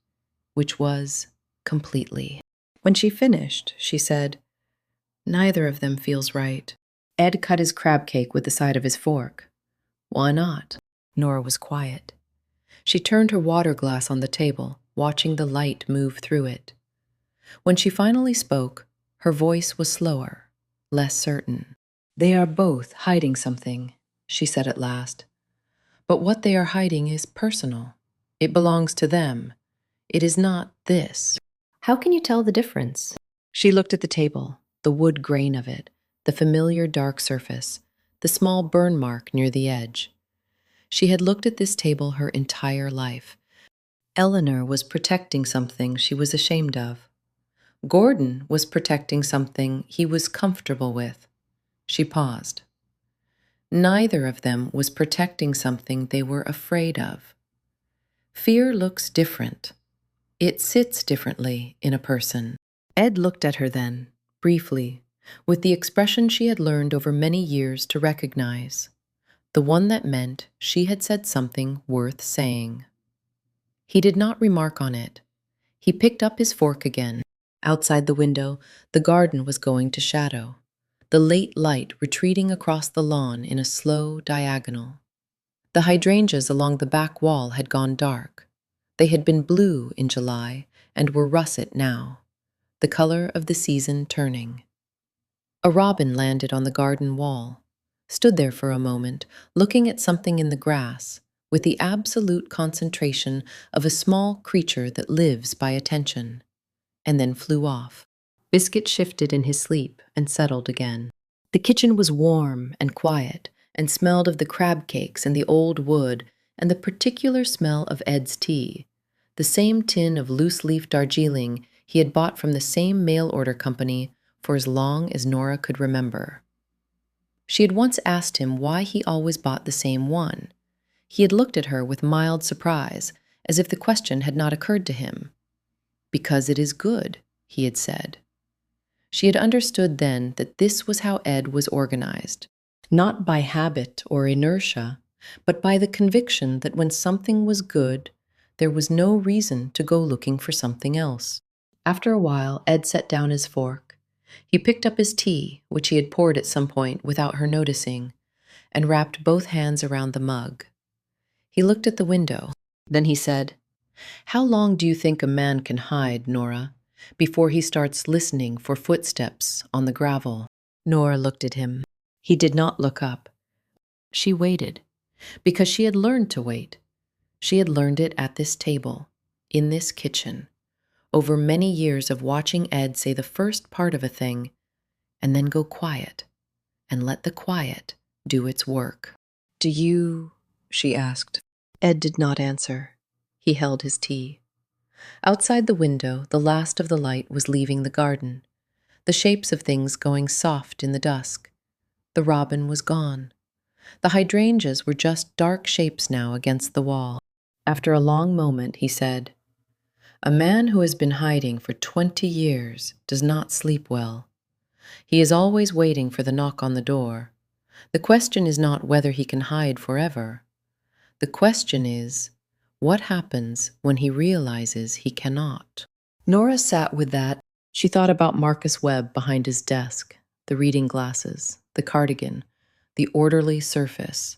which was completely. When she finished, she said, "Neither of them feels right." Ed cut his crab cake with the side of his fork. "Why not?" Nora was quiet. She turned her water glass on the table, watching the light move through it. When she finally spoke, her voice was slower, less certain. "They are both hiding something," she said at last. "But what they are hiding is personal. It belongs to them. It is not this." "How can you tell the difference?" She looked at the table, the wood grain of it, the familiar dark surface, the small burn mark near the edge. She had looked at this table her entire life. Eleanor was protecting something she was ashamed of. Gordon was protecting something he was comfortable with. She paused. Neither of them was protecting something they were afraid of. Fear looks different. It sits differently in a person. Ed looked at her then, briefly, with the expression she had learned over many years to recognize, the one that meant she had said something worth saying. He did not remark on it. He picked up his fork again. Outside the window, the garden was going to shadow, the late light retreating across the lawn in a slow diagonal. The hydrangeas along the back wall had gone dark. They had been blue in July and were russet now, the color of the season turning. A robin landed on the garden wall, stood there for a moment, looking at something in the grass, with the absolute concentration of a small creature that lives by attention, and then flew off. Biscuit shifted in his sleep and settled again. The kitchen was warm and quiet, and smelled of the crab cakes and the old wood and the particular smell of Ed's tea, the same tin of loose-leaf Darjeeling he had bought from the same mail-order company for as long as Nora could remember. She had once asked him why he always bought the same one. He had looked at her with mild surprise, as if the question had not occurred to him. "Because it is good," he had said. She had understood then that this was how Ed was organized, not by habit or inertia, but by the conviction that when something was good, there was no reason to go looking for something else. After a while, Ed set down his fork. He picked up his tea, which he had poured at some point without her noticing, and wrapped both hands around the mug. He looked at the window. Then he said, "How long do you think a man can hide, Nora, before he starts listening for footsteps on the gravel?" Nora looked at him. He did not look up. She waited, because she had learned to wait. She had learned it at this table, in this kitchen, over many years of watching Ed say the first part of a thing and then go quiet and let the quiet do its work. "Do you?" she asked. Ed did not answer. He held his tea. Outside the window, the last of the light was leaving the garden, the shapes of things going soft in the dusk. The robin was gone. The hydrangeas were just dark shapes now against the wall. After a long moment, he said, "A man who has been hiding for 20 years does not sleep well. He is always waiting for the knock on the door. The question is not whether he can hide forever. The question is, what happens when he realizes he cannot?" Nora sat with that. She thought about Marcus Webb behind his desk, the reading glasses, the cardigan, the orderly surface,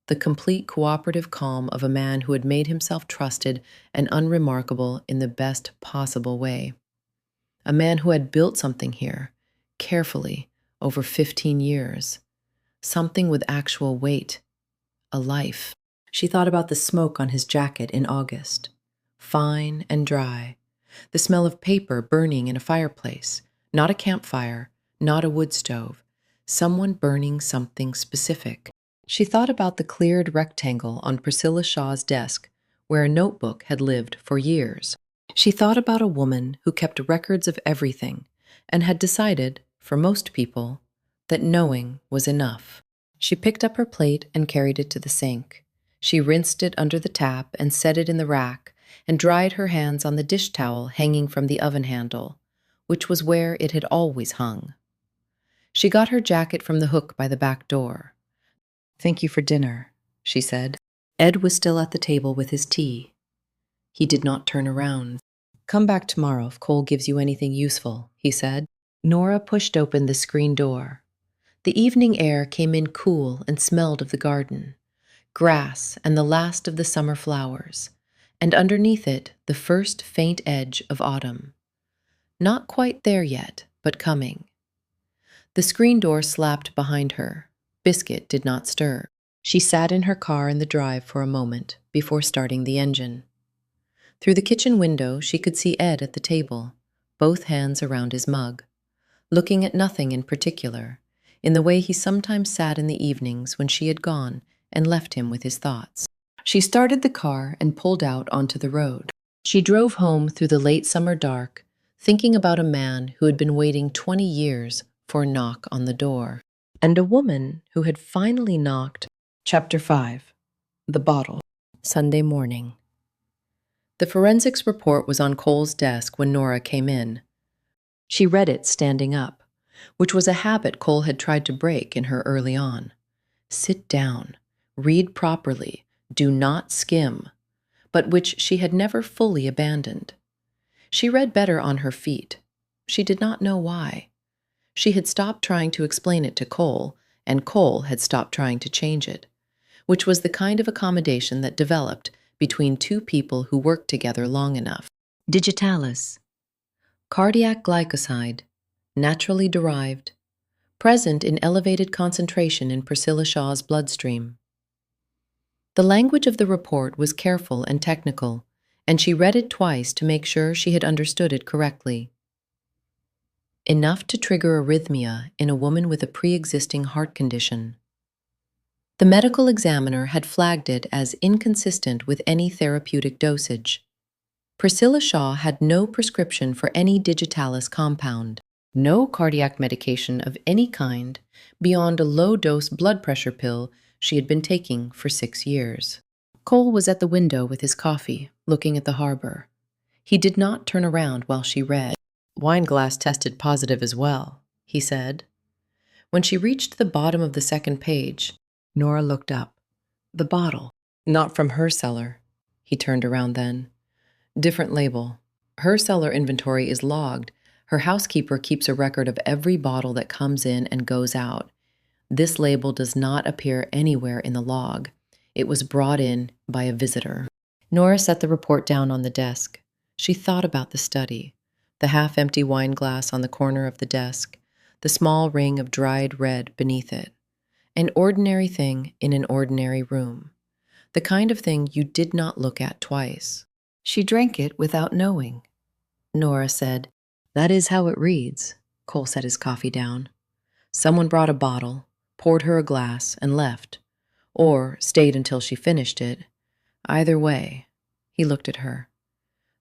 the complete cooperative calm of a man who had made himself trusted and unremarkable in the best possible way. A man who had built something here, carefully, over 15 years. Something with actual weight, a life. She thought about the smoke on his jacket in August, fine and dry, the smell of paper burning in a fireplace, not a campfire, not a wood stove, someone burning something specific. She thought about the cleared rectangle on Priscilla Shaw's desk, where a notebook had lived for years. She thought about a woman who kept records of everything and had decided, for most people, that knowing was enough. She picked up her plate and carried it to the sink. She rinsed it under the tap and set it in the rack and dried her hands on the dish towel hanging from the oven handle, which was where it had always hung. She got her jacket from the hook by the back door. "Thank you for dinner," she said. Ed was still at the table with his tea. He did not turn around. "Come back tomorrow if Cole gives you anything useful," he said. Nora pushed open the screen door. The evening air came in cool and smelled of the garden, grass and the last of the summer flowers, and underneath it the first faint edge of autumn. Not quite there yet, but coming. The screen door slapped behind her. Biscuit did not stir. She sat in her car in the drive for a moment before starting the engine. Through the kitchen window, she could see Ed at the table, both hands around his mug, looking at nothing in particular, in the way he sometimes sat in the evenings when she had gone and left him with his thoughts. She started the car and pulled out onto the road. She drove home through the late summer dark, thinking about a man who had been waiting 20 years for a knock on the door, and a woman who had finally knocked. Chapter 5. The Bottle. Sunday morning. The forensics report was on Cole's desk when Nora came in. She read it standing up, which was a habit Cole had tried to break in her early on. Sit down, read properly, do not skim, but which she had never fully abandoned. She read better on her feet. She did not know why. She had stopped trying to explain it to Cole, and Cole had stopped trying to change it, which was the kind of accommodation that developed between two people who worked together long enough. Digitalis. Cardiac glycoside, naturally derived, present in elevated concentration in Priscilla Shaw's bloodstream. The language of the report was careful and technical, and she read it twice to make sure she had understood it correctly. Enough to trigger arrhythmia in a woman with a pre-existing heart condition. The medical examiner had flagged it as inconsistent with any therapeutic dosage. Priscilla Shaw had no prescription for any digitalis compound, no cardiac medication of any kind beyond a low-dose blood pressure pill she had been taking for 6 years. Cole was at the window with his coffee, looking at the harbor. He did not turn around while she read. "Wine glass tested positive as well," he said. When she reached the bottom of the second page, Nora looked up. The bottle. Not from her cellar. He turned around then. Different label. Her cellar inventory is logged. Her housekeeper keeps a record of every bottle that comes in and goes out. This label does not appear anywhere in the log. It was brought in by a visitor. Nora set the report down on the desk. She thought about the study, the half-empty wine glass on the corner of the desk, the small ring of dried red beneath it. An ordinary thing in an ordinary room. The kind of thing you did not look at twice. She drank it without knowing. Nora said, "That is how it reads." Cole set his coffee down. Someone brought a bottle, poured her a glass, and left. Or stayed until she finished it. Either way, he looked at her.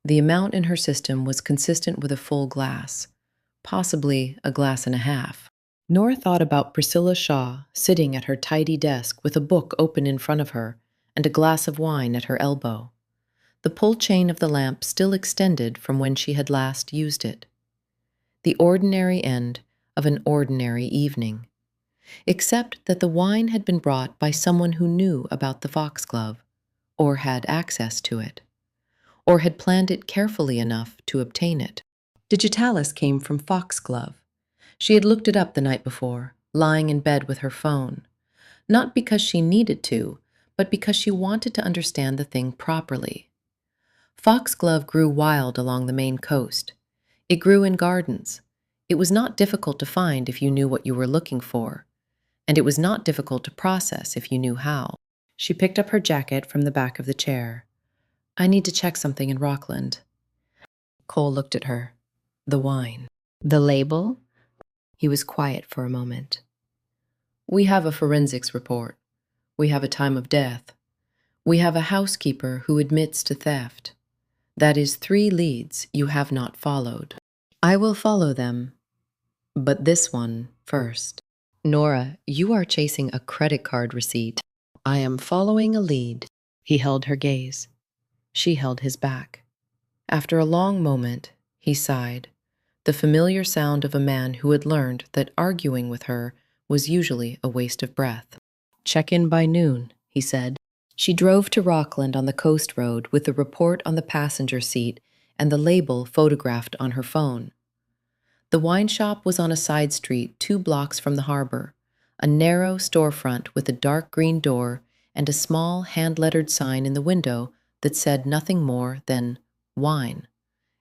The amount in her system was consistent with a full glass, possibly a glass and a half. Nora thought about Priscilla Shaw sitting at her tidy desk with a book open in front of her and a glass of wine at her elbow. The pull chain of the lamp still extended from when she had last used it. The ordinary end of an ordinary evening, except that the wine had been brought by someone who knew about the foxglove, or had access to it, or had planned it carefully enough to obtain it. Digitalis came from foxglove. She had looked it up the night before, lying in bed with her phone, not because she needed to, but because she wanted to understand the thing properly. Foxglove grew wild along the Maine coast. It grew in gardens. It was not difficult to find if you knew what you were looking for, and it was not difficult to process if you knew how. She picked up her jacket from the back of the chair. "I need to check something in Rockland." Cole looked at her. "The wine." "The label?" He was quiet for a moment. "We have a forensics report. We have a time of death. We have a housekeeper who admits to theft. That is 3 leads you have not followed. I will follow them, but this one first. Nora, you are chasing a credit card receipt. I am following a lead." He held her gaze. She held his back. After a long moment, he sighed, the familiar sound of a man who had learned that arguing with her was usually a waste of breath. "Check in by noon," he said. She drove to Rockland on the coast road with the report on the passenger seat and the label photographed on her phone. The wine shop was on a side street 2 blocks from the harbor, a narrow storefront with a dark green door and a small hand-lettered sign in the window that said nothing more than "wine,"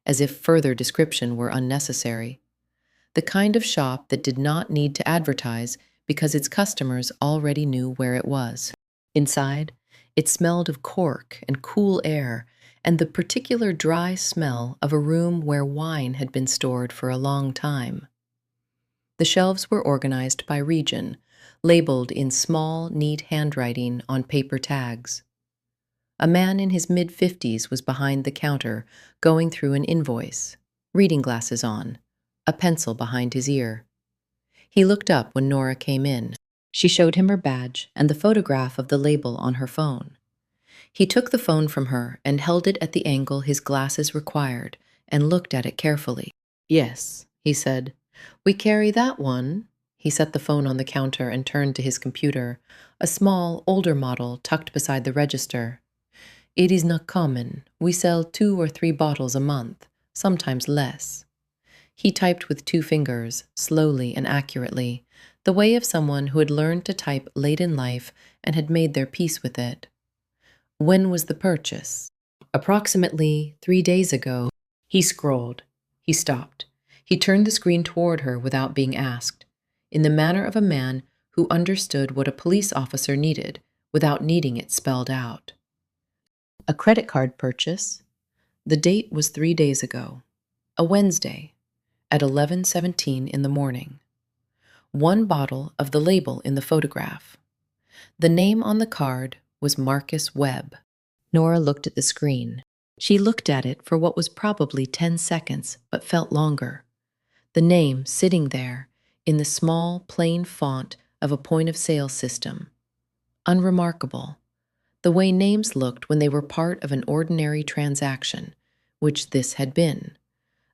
as if further description were unnecessary. The kind of shop that did not need to advertise because its customers already knew where it was. Inside, it smelled of cork and cool air and the particular dry smell of a room where wine had been stored for a long time. The shelves were organized by region, labeled in small, neat handwriting on paper tags. A man in his mid-50s was behind the counter, going through an invoice, reading glasses on, a pencil behind his ear. He looked up when Nora came in. She showed him her badge and the photograph of the label on her phone. He took the phone from her and held it at the angle his glasses required and looked at it carefully. "Yes," he said. "We carry that one." He set the phone on the counter and turned to his computer, a small, older model tucked beside the register. "It is not common. We sell 2 or 3 bottles a month, sometimes less." He typed with 2 fingers, slowly and accurately, the way of someone who had learned to type late in life and had made their peace with it. "When was the purchase?" "Approximately 3 days ago." He scrolled. He stopped. He turned the screen toward her without being asked, in the manner of a man who understood what a police officer needed without needing it spelled out. "A credit card purchase." The date was 3 days ago, a Wednesday, at 11:17 in the morning. 1 bottle of the label in the photograph. The name on the card was Marcus Webb. Nora looked at the screen. She looked at it for what was probably 10 seconds, but felt longer. The name sitting there in the small, plain font of a point-of-sale system. Unremarkable. The way names looked when they were part of an ordinary transaction, which this had been.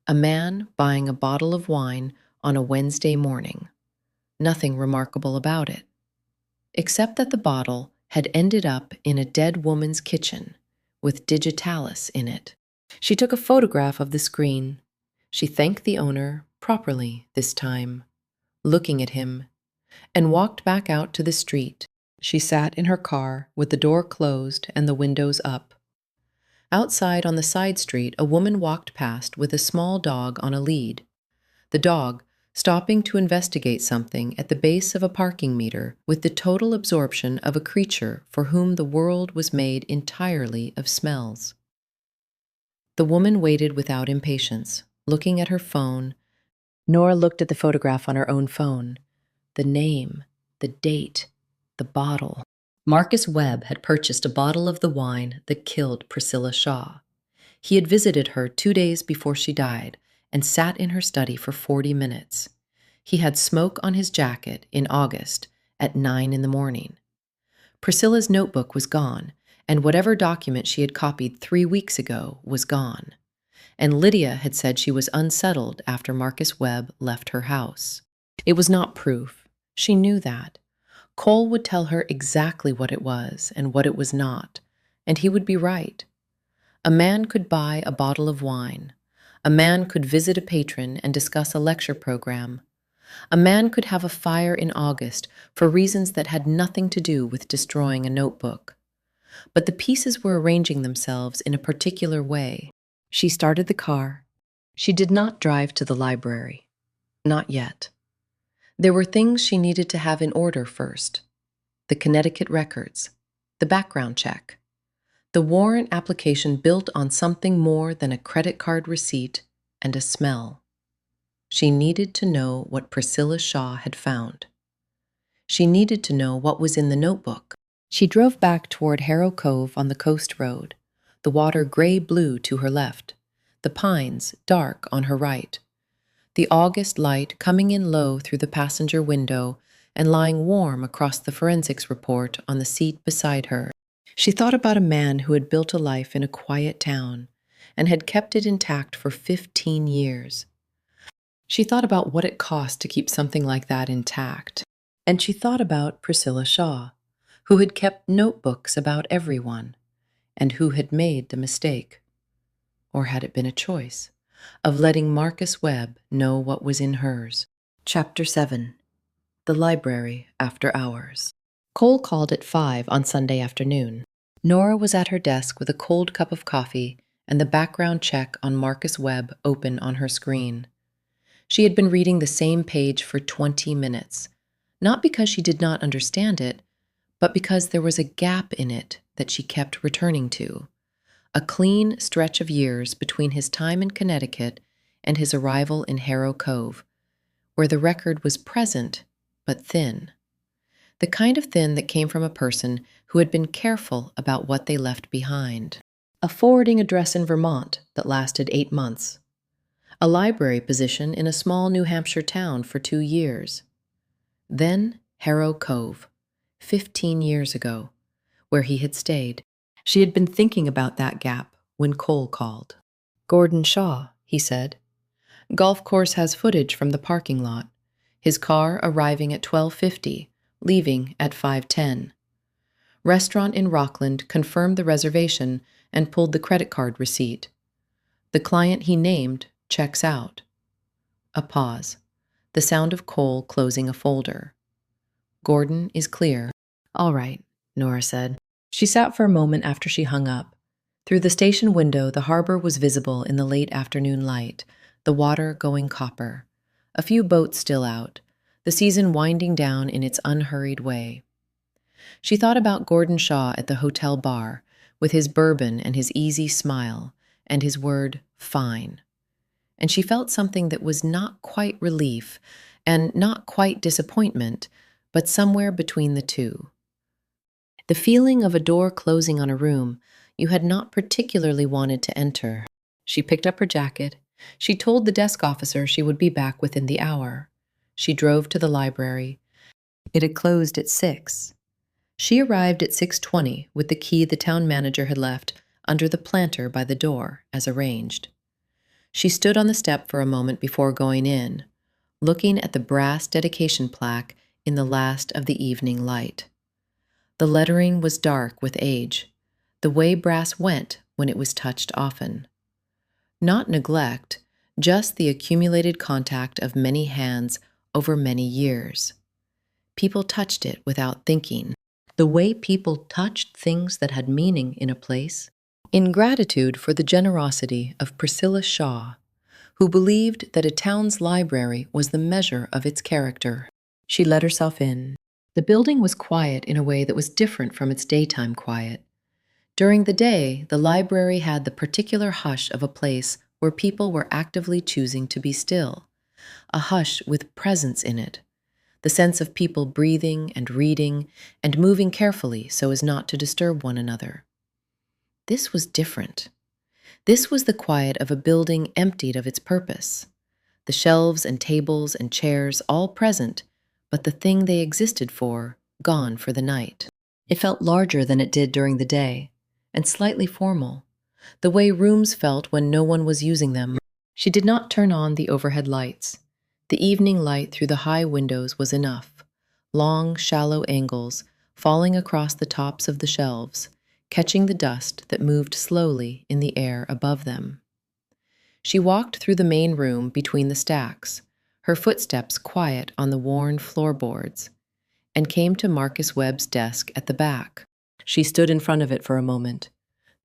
A man buying a bottle of wine on a Wednesday morning. Nothing remarkable about it, except that the bottle had ended up in a dead woman's kitchen with digitalis in it. She took a photograph of the screen. She thanked the owner, properly this time, looking at him, and walked back out to the street. She sat in her car with the door closed and the windows up. Outside on the side street, a woman walked past with a small dog on a lead. The dog, stopping to investigate something at the base of a parking meter with the total absorption of a creature for whom the world was made entirely of smells. The woman waited without impatience, looking at her phone. Nora looked at the photograph on her own phone. The name, the date, the bottle. Marcus Webb had purchased a bottle of the wine that killed Priscilla Shaw. He had visited her 2 days before she died and sat in her study for 40 minutes. He had smoke on his jacket in August at 9 in the morning. Priscilla's notebook was gone, and whatever document she had copied 3 weeks ago was gone. And Lydia had said she was unsettled after Marcus Webb left her house. It was not proof. She knew that. Cole would tell her exactly what it was and what it was not, and he would be right. A man could buy a bottle of wine. A man could visit a patron and discuss a lecture program. A man could have a fire in August for reasons that had nothing to do with destroying a notebook. But the pieces were arranging themselves in a particular way. She started the car. She did not drive to the library. Not yet. There were things she needed to have in order first. The Connecticut records, the background check, the warrant application built on something more than a credit card receipt and a smell. She needed to know what Priscilla Shaw had found. She needed to know what was in the notebook. She drove back toward Harrow Cove on the coast road, the water gray-blue to her left, the pines dark on her right, the August light coming in low through the passenger window and lying warm across the forensics report on the seat beside her. She thought about a man who had built a life in a quiet town and had kept it intact for 15 years. She thought about what it cost to keep something like that intact. And she thought about Priscilla Shaw, who had kept notebooks about everyone, and who had made the mistake, or had it been a choice, of letting Marcus Webb know what was in hers. Chapter 7. The Library After Hours. Cole called at 5 on Sunday afternoon. Nora was at her desk with a cold cup of coffee and the background check on Marcus Webb open on her screen. She had been reading the same page for 20 minutes, not because she did not understand it, but because there was a gap in it that she kept returning to, a clean stretch of years between his time in Connecticut and his arrival in Harrow Cove, where the record was present but thin. The kind of thin that came from a person who had been careful about what they left behind. A forwarding address in Vermont that lasted 8 months. A library position in a small New Hampshire town for 2 years. Then Harrow Cove, 15 years ago, where he had stayed. She had been thinking about that gap when Cole called. "Gordon Shaw," he said. "Golf course has footage from the parking lot. His car arriving at 12:50, leaving at 5:10. Restaurant in Rockland confirmed the reservation and pulled the credit card receipt. The client he named checks out." A pause. The sound of Cole closing a folder. "Gordon is clear." "All right," Nora said. She sat for a moment after she hung up. Through the station window, the harbor was visible in the late afternoon light, the water going copper. A few boats still out, the season winding down in its unhurried way. She thought about Gordon Shaw at the hotel bar, with his bourbon and his easy smile, and his word, "fine." And she felt something that was not quite relief, and not quite disappointment, but somewhere between the two. The feeling of a door closing on a room you had not particularly wanted to enter. She picked up her jacket. She told the desk officer she would be back within the hour. She drove to the library. It had closed at 6. She arrived at 6:20 with the key the town manager had left under the planter by the door, as arranged. She stood on the step for a moment before going in, looking at the brass dedication plaque in the last of the evening light. The lettering was dark with age, the way brass went when it was touched often. Not neglect, just the accumulated contact of many hands over many years. People touched it without thinking, the way people touched things that had meaning in a place. In gratitude for the generosity of Priscilla Shaw, who believed that a town's library was the measure of its character. She let herself in. The building was quiet in a way that was different from its daytime quiet. During the day, the library had the particular hush of a place where people were actively choosing to be still, a hush with presence in it, the sense of people breathing and reading and moving carefully so as not to disturb one another. This was different. This was the quiet of a building emptied of its purpose. The shelves and tables and chairs all present, but the thing they existed for, gone for the night. It felt larger than it did during the day, and slightly formal, the way rooms felt when no one was using them. She did not turn on the overhead lights. The evening light through the high windows was enough, long, shallow angles falling across the tops of the shelves, catching the dust that moved slowly in the air above them. She walked through the main room between the stacks, her footsteps quiet on the worn floorboards, and came to Marcus Webb's desk at the back. She stood in front of it for a moment.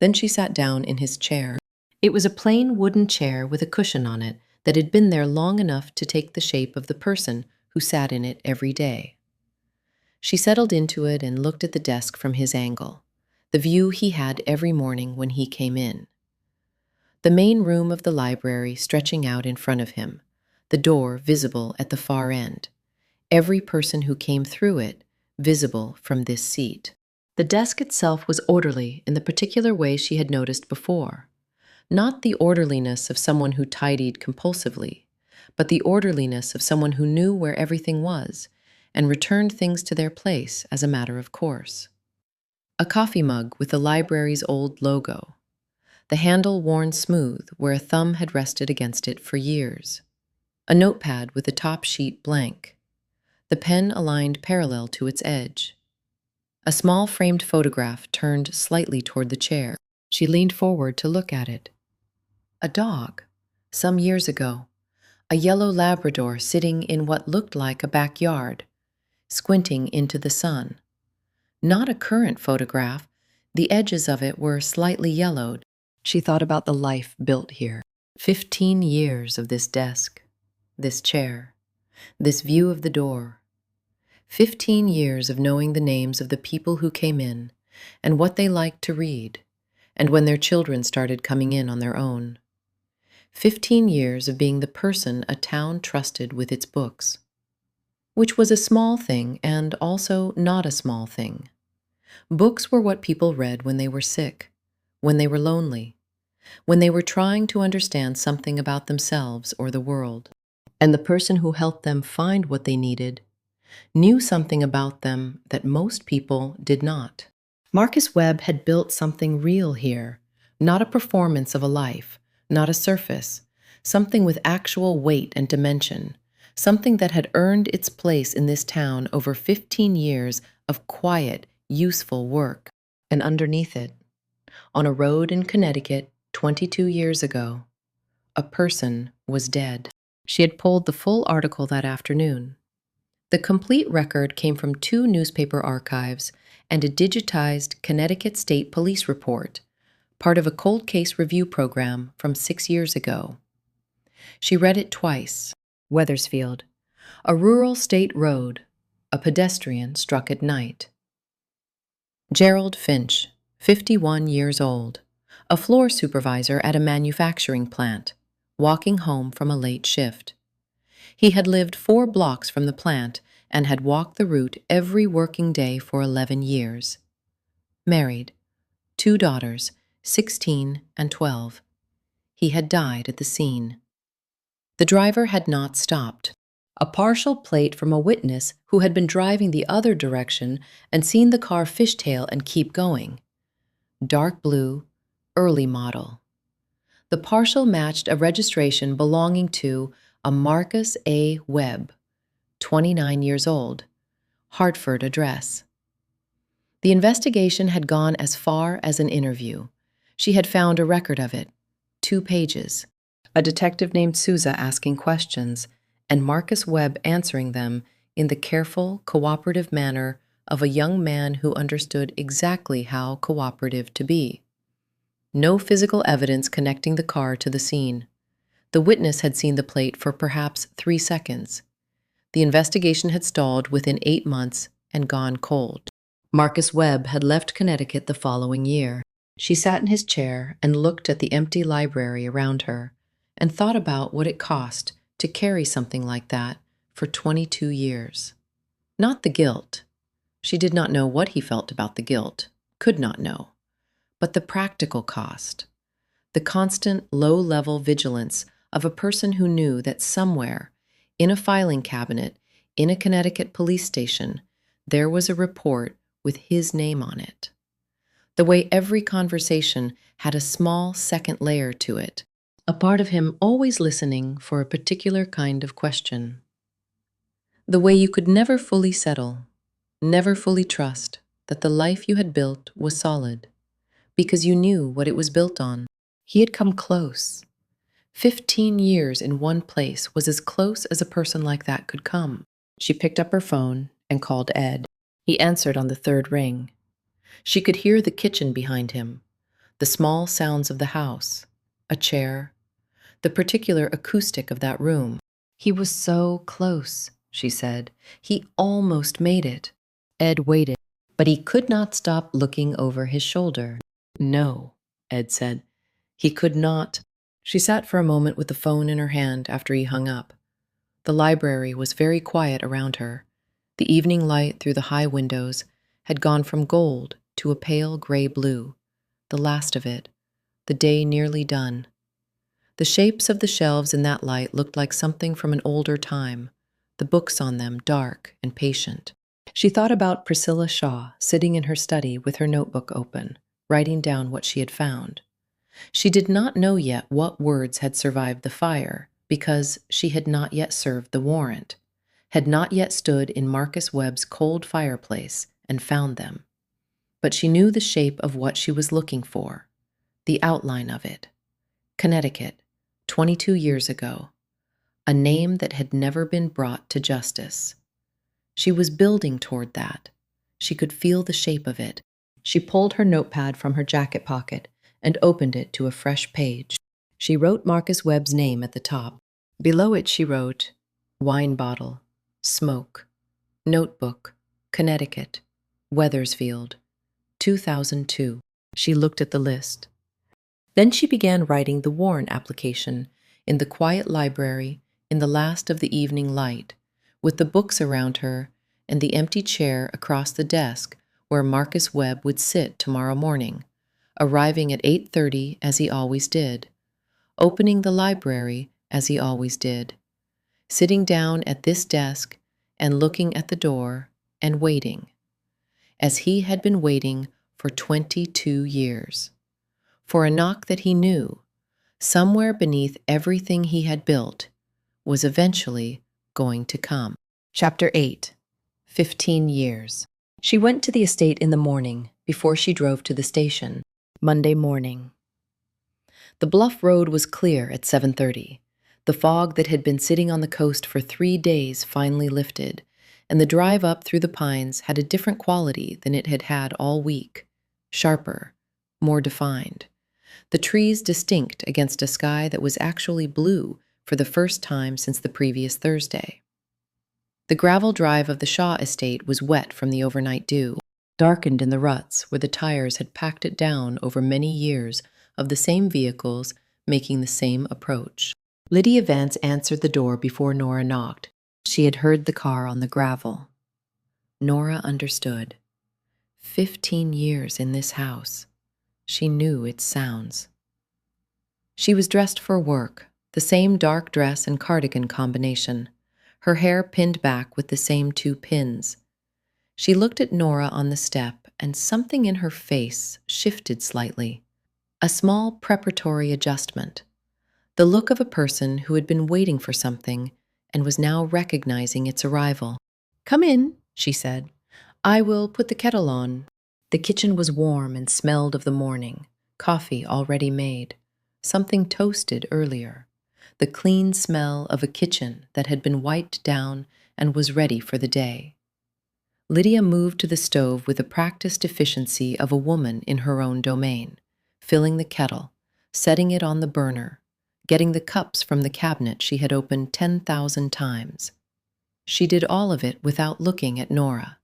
Then she sat down in his chair. It was a plain wooden chair with a cushion on it that had been there long enough to take the shape of the person who sat in it every day. She settled into it and looked at the desk from his angle, the view he had every morning when he came in. The main room of the library stretching out in front of him, the door visible at the far end, every person who came through it visible from this seat. The desk itself was orderly in the particular way she had noticed before. Not the orderliness of someone who tidied compulsively, but the orderliness of someone who knew where everything was and returned things to their place as a matter of course. A coffee mug with the library's old logo, the handle worn smooth where a thumb had rested against it for years. A notepad with the top sheet blank, the pen aligned parallel to its edge. A small framed photograph turned slightly toward the chair. She leaned forward to look at it. A dog, some years ago, a yellow Labrador sitting in what looked like a backyard, squinting into the sun. Not a current photograph, the edges of it were slightly yellowed. She thought about the life built here. 15 years of this desk, this chair, this view of the door. 15 years of knowing the names of the people who came in and what they liked to read, and when their children started coming in on their own. 15 years of being the person a town trusted with its books, which was a small thing and also not a small thing. Books were what people read when they were sick, when they were lonely, when they were trying to understand something about themselves or the world. And the person who helped them find what they needed knew something about them that most people did not. Marcus Webb had built something real here, not a performance of a life, not a surface, something with actual weight and dimension, something that had earned its place in this town over 15 years of quiet, useful work. And underneath it, on a road in Connecticut 22 years ago, a person was dead. She had pulled the full article that afternoon. The complete record came from 2 newspaper archives and a digitized Connecticut State Police report, part of a cold case review program from 6 years ago. She read it twice. Wethersfield, a rural state road, a pedestrian struck at night. Gerald Finch, 51 years old, a floor supervisor at a manufacturing plant, walking home from a late shift. He had lived 4 blocks from the plant and had walked the route every working day for 11 years. Married, 2 daughters, 16 and 12. He had died at the scene. The driver had not stopped. A partial plate from a witness who had been driving the other direction and seen the car fishtail and keep going. Dark blue, early model. The partial matched a registration belonging to a Marcus A. Webb, 29 years old, Hartford address. The investigation had gone as far as an interview. She had found a record of it, 2 pages. A detective named Souza asking questions, and Marcus Webb answering them in the careful, cooperative manner of a young man who understood exactly how cooperative to be. No physical evidence connecting the car to the scene. The witness had seen the plate for perhaps 3 seconds. The investigation had stalled within 8 months and gone cold. Marcus Webb had left Connecticut the following year. She sat in his chair and looked at the empty library around her and thought about what it cost to carry something like that for 22 years. Not the guilt. She did not know what he felt about the guilt, could not know. But the practical cost. The constant low-level vigilance of a person who knew that somewhere, in a filing cabinet, in a Connecticut police station, there was a report with his name on it. The way every conversation had a small second layer to it, a part of him always listening for a particular kind of question. The way you could never fully settle, never fully trust that the life you had built was solid, because you knew what it was built on. He had come close. 15 years in one place was as close as a person like that could come. She picked up her phone and called Ed. He answered on the third ring. She could hear the kitchen behind him, the small sounds of the house, a chair, the particular acoustic of that room. He was so close, she said. He almost made it. Ed waited, but he could not stop looking over his shoulder. No, Ed said. He could not. She sat for a moment with the phone in her hand after he hung up. The library was very quiet around her. The evening light through the high windows had gone from gold to a pale gray blue, the last of it, the day nearly done. The shapes of the shelves in that light looked like something from an older time, the books on them dark and patient. She thought about Priscilla Shaw sitting in her study with her notebook open, writing down what she had found. She did not know yet what words had survived the fire, because she had not yet served the warrant, had not yet stood in Marcus Webb's cold fireplace and found them. But she knew the shape of what she was looking for, the outline of it. Connecticut, 22 years ago, a name that had never been brought to justice. She was building toward that. She could feel the shape of it. She pulled her notepad from her jacket pocket and opened it to a fresh page. She wrote Marcus Webb's name at the top. Below it she wrote, wine bottle, smoke, notebook, Connecticut, Wethersfield, 2002. She looked at the list. Then she began writing the warrant application in the quiet library in the last of the evening light, with the books around her and the empty chair across the desk where Marcus Webb would sit tomorrow morning, arriving at 8:30 as he always did, opening the library as he always did, sitting down at this desk and looking at the door and waiting, as he had been waiting for 22 years, for a knock that he knew, somewhere beneath everything he had built, was eventually going to come. Chapter 8. 15 years. She went to the estate in the morning before she drove to the station. Monday morning. The Bluff Road was clear at 7:30. The fog that had been sitting on the coast for 3 days finally lifted, and the drive up through the pines had a different quality than it had had all week. Sharper, more defined. The trees distinct against a sky that was actually blue for the first time since the previous Thursday. The gravel drive of the Shaw estate was wet from the overnight dew, darkened in the ruts where the tires had packed it down over many years of the same vehicles making the same approach. Lydia Vance answered the door before Nora knocked. She had heard the car on the gravel. Nora understood. 15 years in this house. She knew its sounds. She was dressed for work, the same dark dress and cardigan combination, her hair pinned back with the same 2 pins. She looked at Nora on the step, and something in her face shifted slightly. A small preparatory adjustment. The look of a person who had been waiting for something and was now recognizing its arrival. "Come in," she said. "I will put the kettle on." The kitchen was warm and smelled of the morning, coffee already made, something toasted earlier, the clean smell of a kitchen that had been wiped down and was ready for the day. Lydia moved to the stove with the practiced efficiency of a woman in her own domain, filling the kettle, setting it on the burner, getting the cups from the cabinet she had opened 10,000 times. She did all of it without looking at Nora,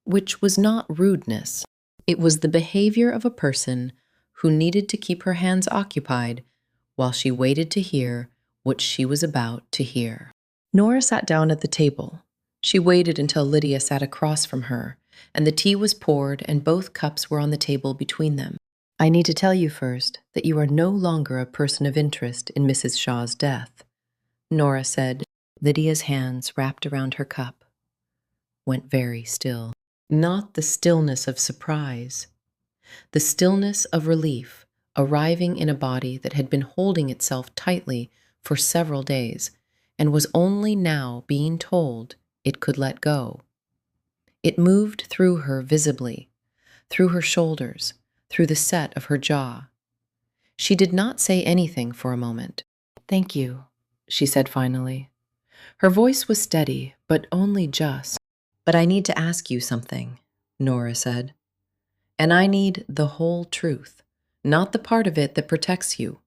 which was not rudeness. It was the behavior of a person who needed to keep her hands occupied while she waited to hear what she was about to hear. Nora sat down at the table. She waited until Lydia sat across from her, and the tea was poured and both cups were on the table between them. "I need to tell you first that you are no longer a person of interest in Mrs. Shaw's death," Nora said. Lydia's hands, wrapped around her cup, went very still. Not the stillness of surprise, the stillness of relief arriving in a body that had been holding itself tightly for several days and was only now being told it could let go. It moved through her visibly, through her shoulders, through the set of her jaw. She did not say anything for a moment. "Thank you," she said finally. Her voice was steady, but only just. "But I need to ask you something," Nora said. "And I need the whole truth, not the part of it that protects you.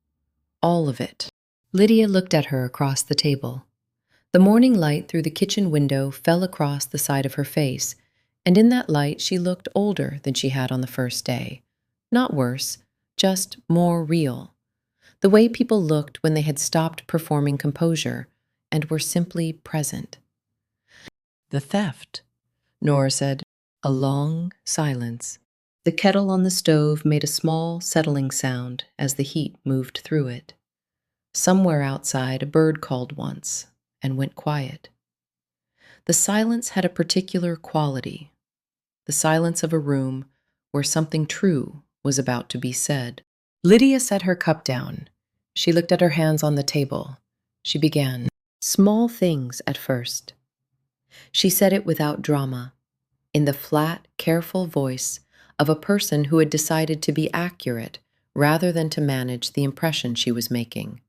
All of it." Lydia looked at her across the table. The morning light through the kitchen window fell across the side of her face, and in that light she looked older than she had on the first day. Not worse, just more real. The way people looked when they had stopped performing composure and were simply present. "The theft," Nora said. A long silence. The kettle on the stove made a small, settling sound as the heat moved through it. Somewhere outside, a bird called once and went quiet. The silence had a particular quality, the silence of a room where something true was about to be said. Lydia set her cup down. She looked at her hands on the table. She began. Small things at first. She said it without drama, in the flat, careful voice of a person who had decided to be accurate rather than to manage the impression she was making.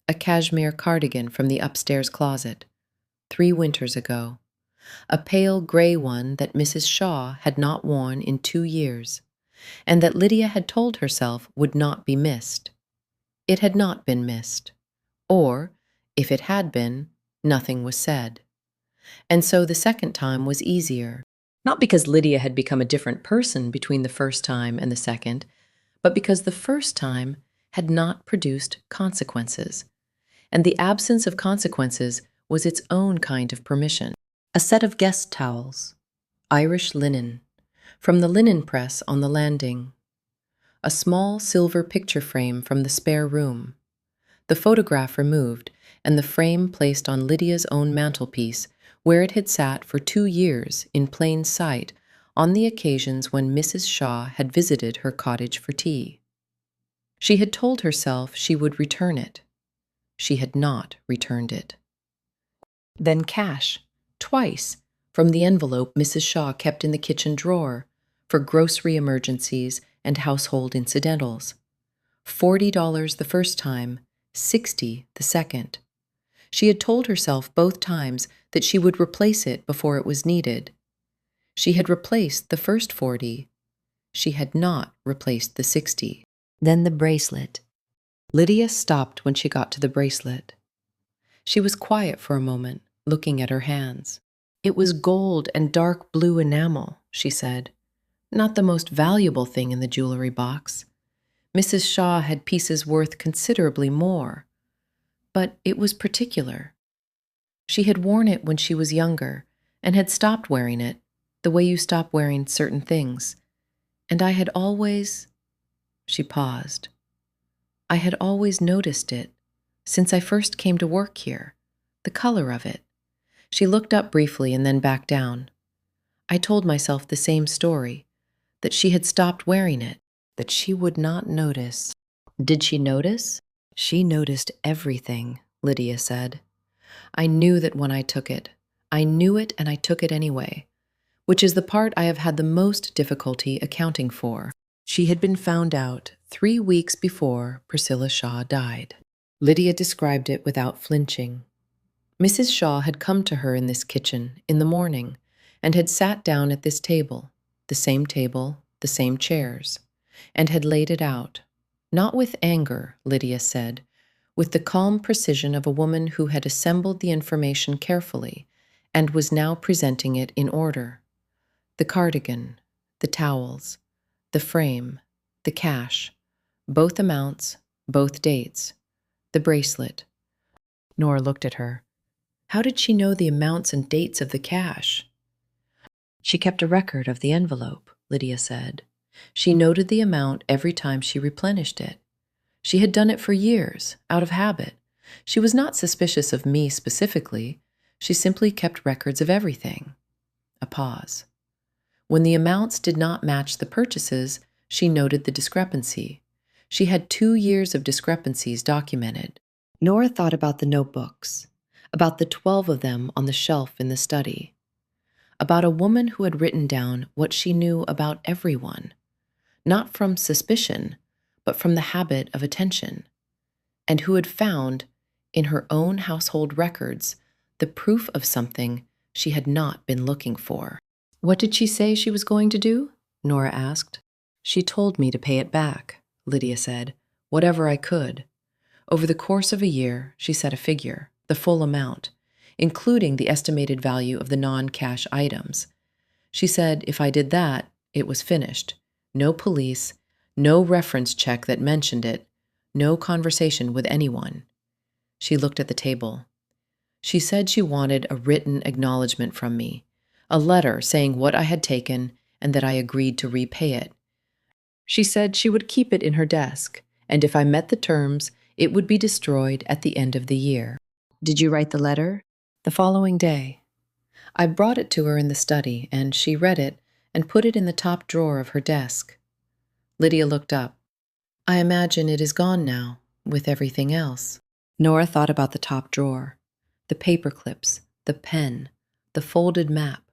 A cashmere cardigan from the upstairs closet, 3 winters ago. A pale gray one that Mrs. Shaw had not worn in 2 years, and that Lydia had told herself would not be missed. It had not been missed. Or, if it had been, nothing was said. And so the second time was easier. Not because Lydia had become a different person between the first time and the second, but because the first time had not produced consequences. And the absence of consequences was its own kind of permission. A set of guest towels, Irish linen, from the linen press on the landing. A small silver picture frame from the spare room. The photograph removed and the frame placed on Lydia's own mantelpiece, where it had sat for 2 years in plain sight on the occasions when Mrs. Shaw had visited her cottage for tea. She had told herself she would return it. She had not returned it. Then cash, twice, from the envelope Mrs. Shaw kept in the kitchen drawer for grocery emergencies and household incidentals. $40 the first time, $60 the second. She had told herself both times that she would replace it before it was needed. She had replaced the first 40. She had not replaced the 60. Then the bracelet. Lydia stopped when she got to the bracelet. She was quiet for a moment, looking at her hands. It was gold and dark blue enamel, she said. Not the most valuable thing in the jewelry box. Mrs. Shaw had pieces worth considerably more. But it was particular. She had worn it when she was younger and had stopped wearing it, the way you stop wearing certain things. And I had always... She paused. I had always noticed it, since I first came to work here, the color of it. She looked up briefly and then back down. I told myself the same story, that she had stopped wearing it, that she would not notice. Did she notice? She noticed everything, Lydia said. I knew that when I took it. I knew it and I took it anyway, which is the part I have had the most difficulty accounting for. She had been found out 3 weeks before Priscilla Shaw died. Lydia described it without flinching. Mrs. Shaw had come to her in this kitchen in the morning and had sat down at this table, the same chairs, and had laid it out. Not with anger, Lydia said, with the calm precision of a woman who had assembled the information carefully and was now presenting it in order. The cardigan, the towels, the frame, the cash, both amounts, both dates, the bracelet. Nora looked at her. How did she know the amounts and dates of the cash? She kept a record of the envelope, Lydia said. She noted the amount every time she replenished it. She had done it for years, out of habit. She was not suspicious of me specifically. She simply kept records of everything. A pause. When the amounts did not match the purchases, she noted the discrepancy. She had 2 years of discrepancies documented. Nora thought about the notebooks, about the 12 of them on the shelf in the study, about a woman who had written down what she knew about everyone, not from suspicion, but from the habit of attention, and who had found, in her own household records, the proof of something she had not been looking for. What did she say she was going to do? Nora asked. She told me to pay it back, Lydia said, whatever I could. Over the course of a year, she set a figure, the full amount, including the estimated value of the non-cash items. She said if I did that, it was finished. No police, no reference check that mentioned it, no conversation with anyone. She looked at the table. She said she wanted a written acknowledgement from me, a letter saying what I had taken and that I agreed to repay it. She said she would keep it in her desk, and if I met the terms, it would be destroyed at the end of the year. Did you write the letter? The following day. I brought it to her in the study, and she read it and put it in the top drawer of her desk. Lydia looked up. I imagine it is gone now, with everything else. Nora thought about the top drawer, the paper clips, the pen, the folded map,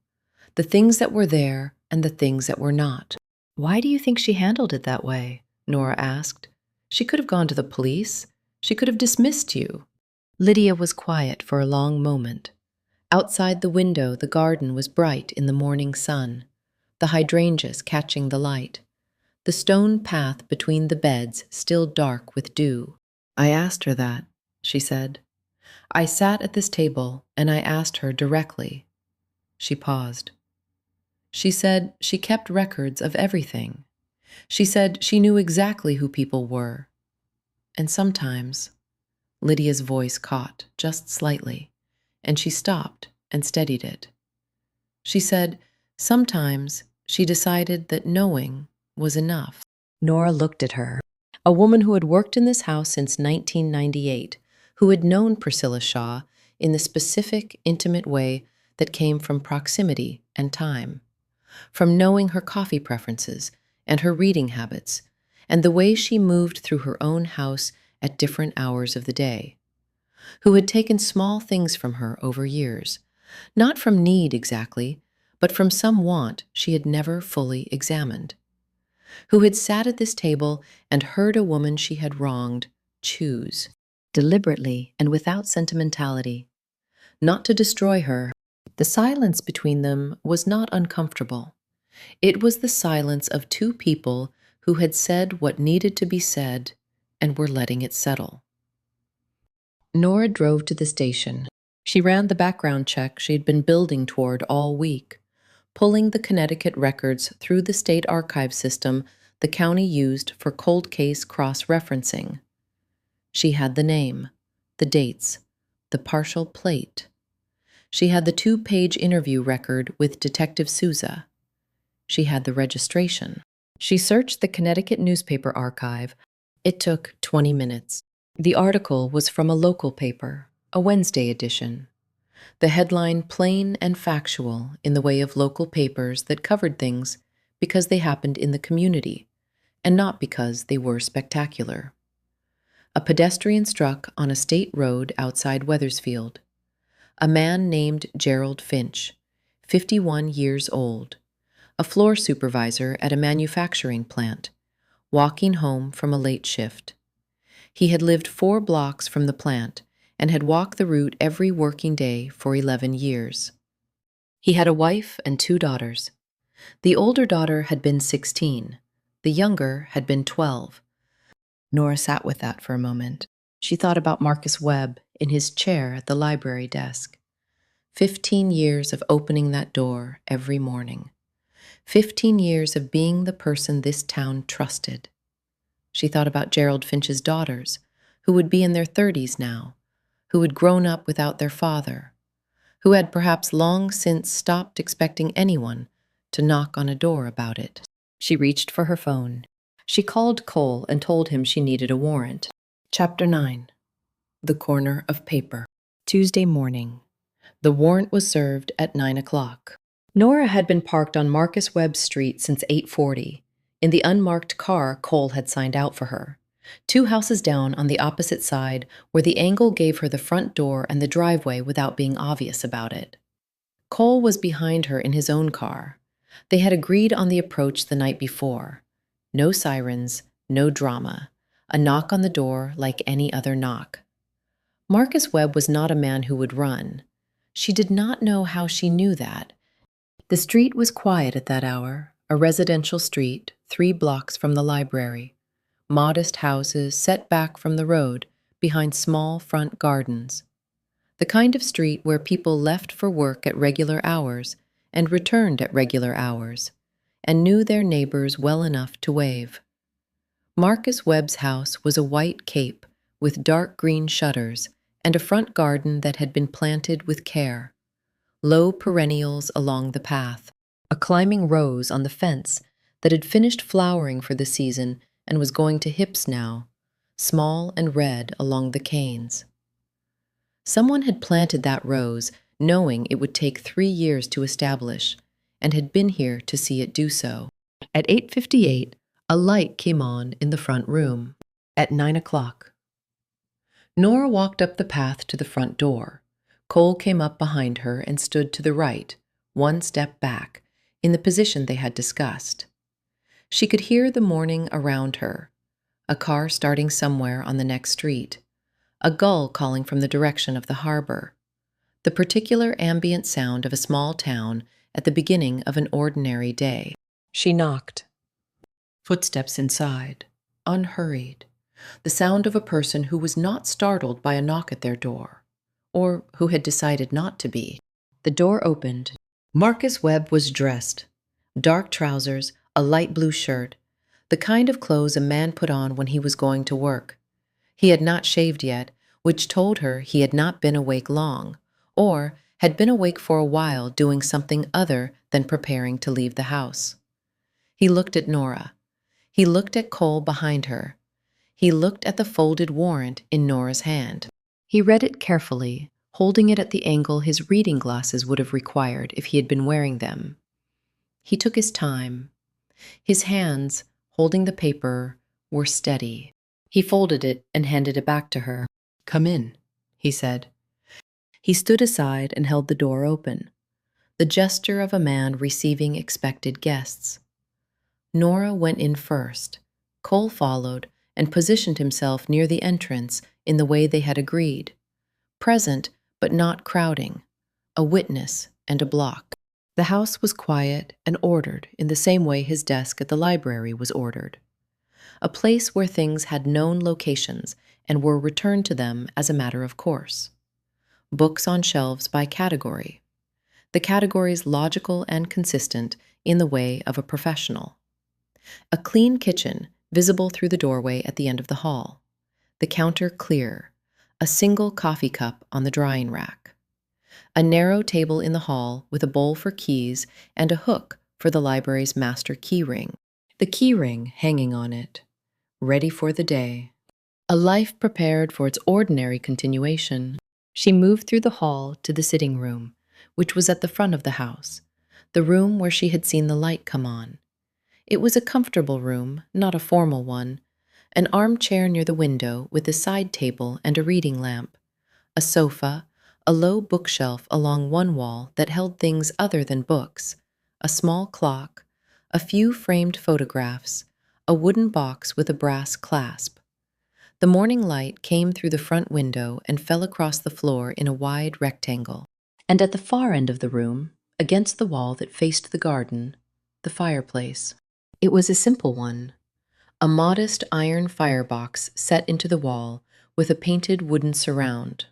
the things that were there and the things that were not. Why do you think she handled it that way? Nora asked. She could have gone to the police. She could have dismissed you. Lydia was quiet for a long moment. Outside the window, the garden was bright in the morning sun, the hydrangeas catching the light, the stone path between the beds still dark with dew. I asked her that, she said. I sat at this table and I asked her directly. She paused. She said she kept records of everything. She said she knew exactly who people were. And sometimes, Lydia's voice caught just slightly, and she stopped and steadied it. She said sometimes she decided that knowing was enough. Nora looked at her, a woman who had worked in this house since 1998, who had known Priscilla Shaw in the specific, intimate way that came from proximity and time, from knowing her coffee preferences and her reading habits, and the way she moved through her own house at different hours of the day, who had taken small things from her over years, not from need exactly, but from some want she had never fully examined, who had sat at this table and heard a woman she had wronged choose, deliberately and without sentimentality, not to destroy her. The silence between them was not uncomfortable. It was the silence of two people who had said what needed to be said and were letting it settle. Nora drove to the station. She ran the background check she had been building toward all week, pulling the Connecticut records through the state archive system the county used for cold case cross-referencing. She had the name, the dates, the partial plate. She had the 2-page interview record with Detective Souza. She had the registration. She searched the Connecticut newspaper archive. It took 20 minutes. The article was from a local paper, a Wednesday edition. The headline plain and factual in the way of local papers that covered things because they happened in the community and not because they were spectacular. A pedestrian struck on a state road outside Wethersfield. A man named Gerald Finch, 51 years old, a floor supervisor at a manufacturing plant, walking home from a late shift. He had lived 4 blocks from the plant and had walked the route every working day for 11 years. He had a wife and 2 daughters. The older daughter had been 16. The younger had been 12. Nora sat with that for a moment. She thought about Marcus Webb in his chair at the library desk. 15 years of opening that door every morning. 15 years of being the person this town trusted. She thought about Gerald Finch's daughters, who would be in their 30s now, who had grown up without their father, who had perhaps long since stopped expecting anyone to knock on a door about it. She reached for her phone. She called Cole and told him she needed a warrant. Chapter 9. The Corner of Paper. Tuesday morning. The warrant was served at 9 o'clock. Nora had been parked on Marcus Webb Street since 8:40, in the unmarked car Cole had signed out for her, 2 houses down on the opposite side where the angle gave her the front door and the driveway without being obvious about it. Cole was behind her in his own car. They had agreed on the approach the night before. No sirens, no drama, a knock on the door like any other knock. Marcus Webb was not a man who would run. She did not know how she knew that. The street was quiet at that hour, a residential street 3 blocks from the library. Modest houses set back from the road behind small front gardens. The kind of street where people left for work at regular hours and returned at regular hours, and knew their neighbors well enough to wave. Marcus Webb's house was a white cape with dark green shutters and a front garden that had been planted with care. Low perennials along the path, a climbing rose on the fence that had finished flowering for the season and was going to hips now, small and red along the canes. Someone had planted that rose knowing it would take 3 years to establish, and had been here to see it do so. At 8:58, a light came on in the front room. At 9 o'clock. Nora walked up the path to the front door. Cole came up behind her and stood to the right, 1 step back, in the position they had discussed. She could hear the morning around her, a car starting somewhere on the next street, a gull calling from the direction of the harbor, the particular ambient sound of a small town at the beginning of an ordinary day. She knocked. Footsteps inside, unhurried, the sound of a person who was not startled by a knock at their door, or who had decided not to be. The door opened. Marcus Webb was dressed. Dark trousers, a light blue shirt, the kind of clothes a man put on when he was going to work. He had not shaved yet, which told her he had not been awake long, or had been awake for a while doing something other than preparing to leave the house. He looked at Nora. He looked at Cole behind her. He looked at the folded warrant in Nora's hand. He read it carefully, holding it at the angle his reading glasses would have required if he had been wearing them. He took his time. His hands, holding the paper, were steady. He folded it and handed it back to her. "Come in," he said. He stood aside and held the door open, the gesture of a man receiving expected guests. Nora went in first. Cole followed and positioned himself near the entrance in the way they had agreed, present but not crowding, a witness and a block. The house was quiet and ordered in the same way his desk at the library was ordered, a place where things had known locations and were returned to them as a matter of course. Books on shelves by category, the categories logical and consistent in the way of a professional. A clean kitchen visible through the doorway at the end of the hall, the counter clear, a single coffee cup on the drying rack. A narrow table in the hall with a bowl for keys and a hook for the library's master key ring. The key ring hanging on it, ready for the day. A life prepared for its ordinary continuation. She moved through the hall to the sitting room, which was at the front of the house, the room where she had seen the light come on. It was a comfortable room, not a formal one, an armchair near the window with a side table and a reading lamp, a sofa, a low bookshelf along one wall that held things other than books, a small clock, a few framed photographs, a wooden box with a brass clasp. The morning light came through the front window and fell across the floor in a wide rectangle. And at the far end of the room, against the wall that faced the garden, the fireplace. It was a simple one, a modest iron firebox set into the wall with a painted wooden surround,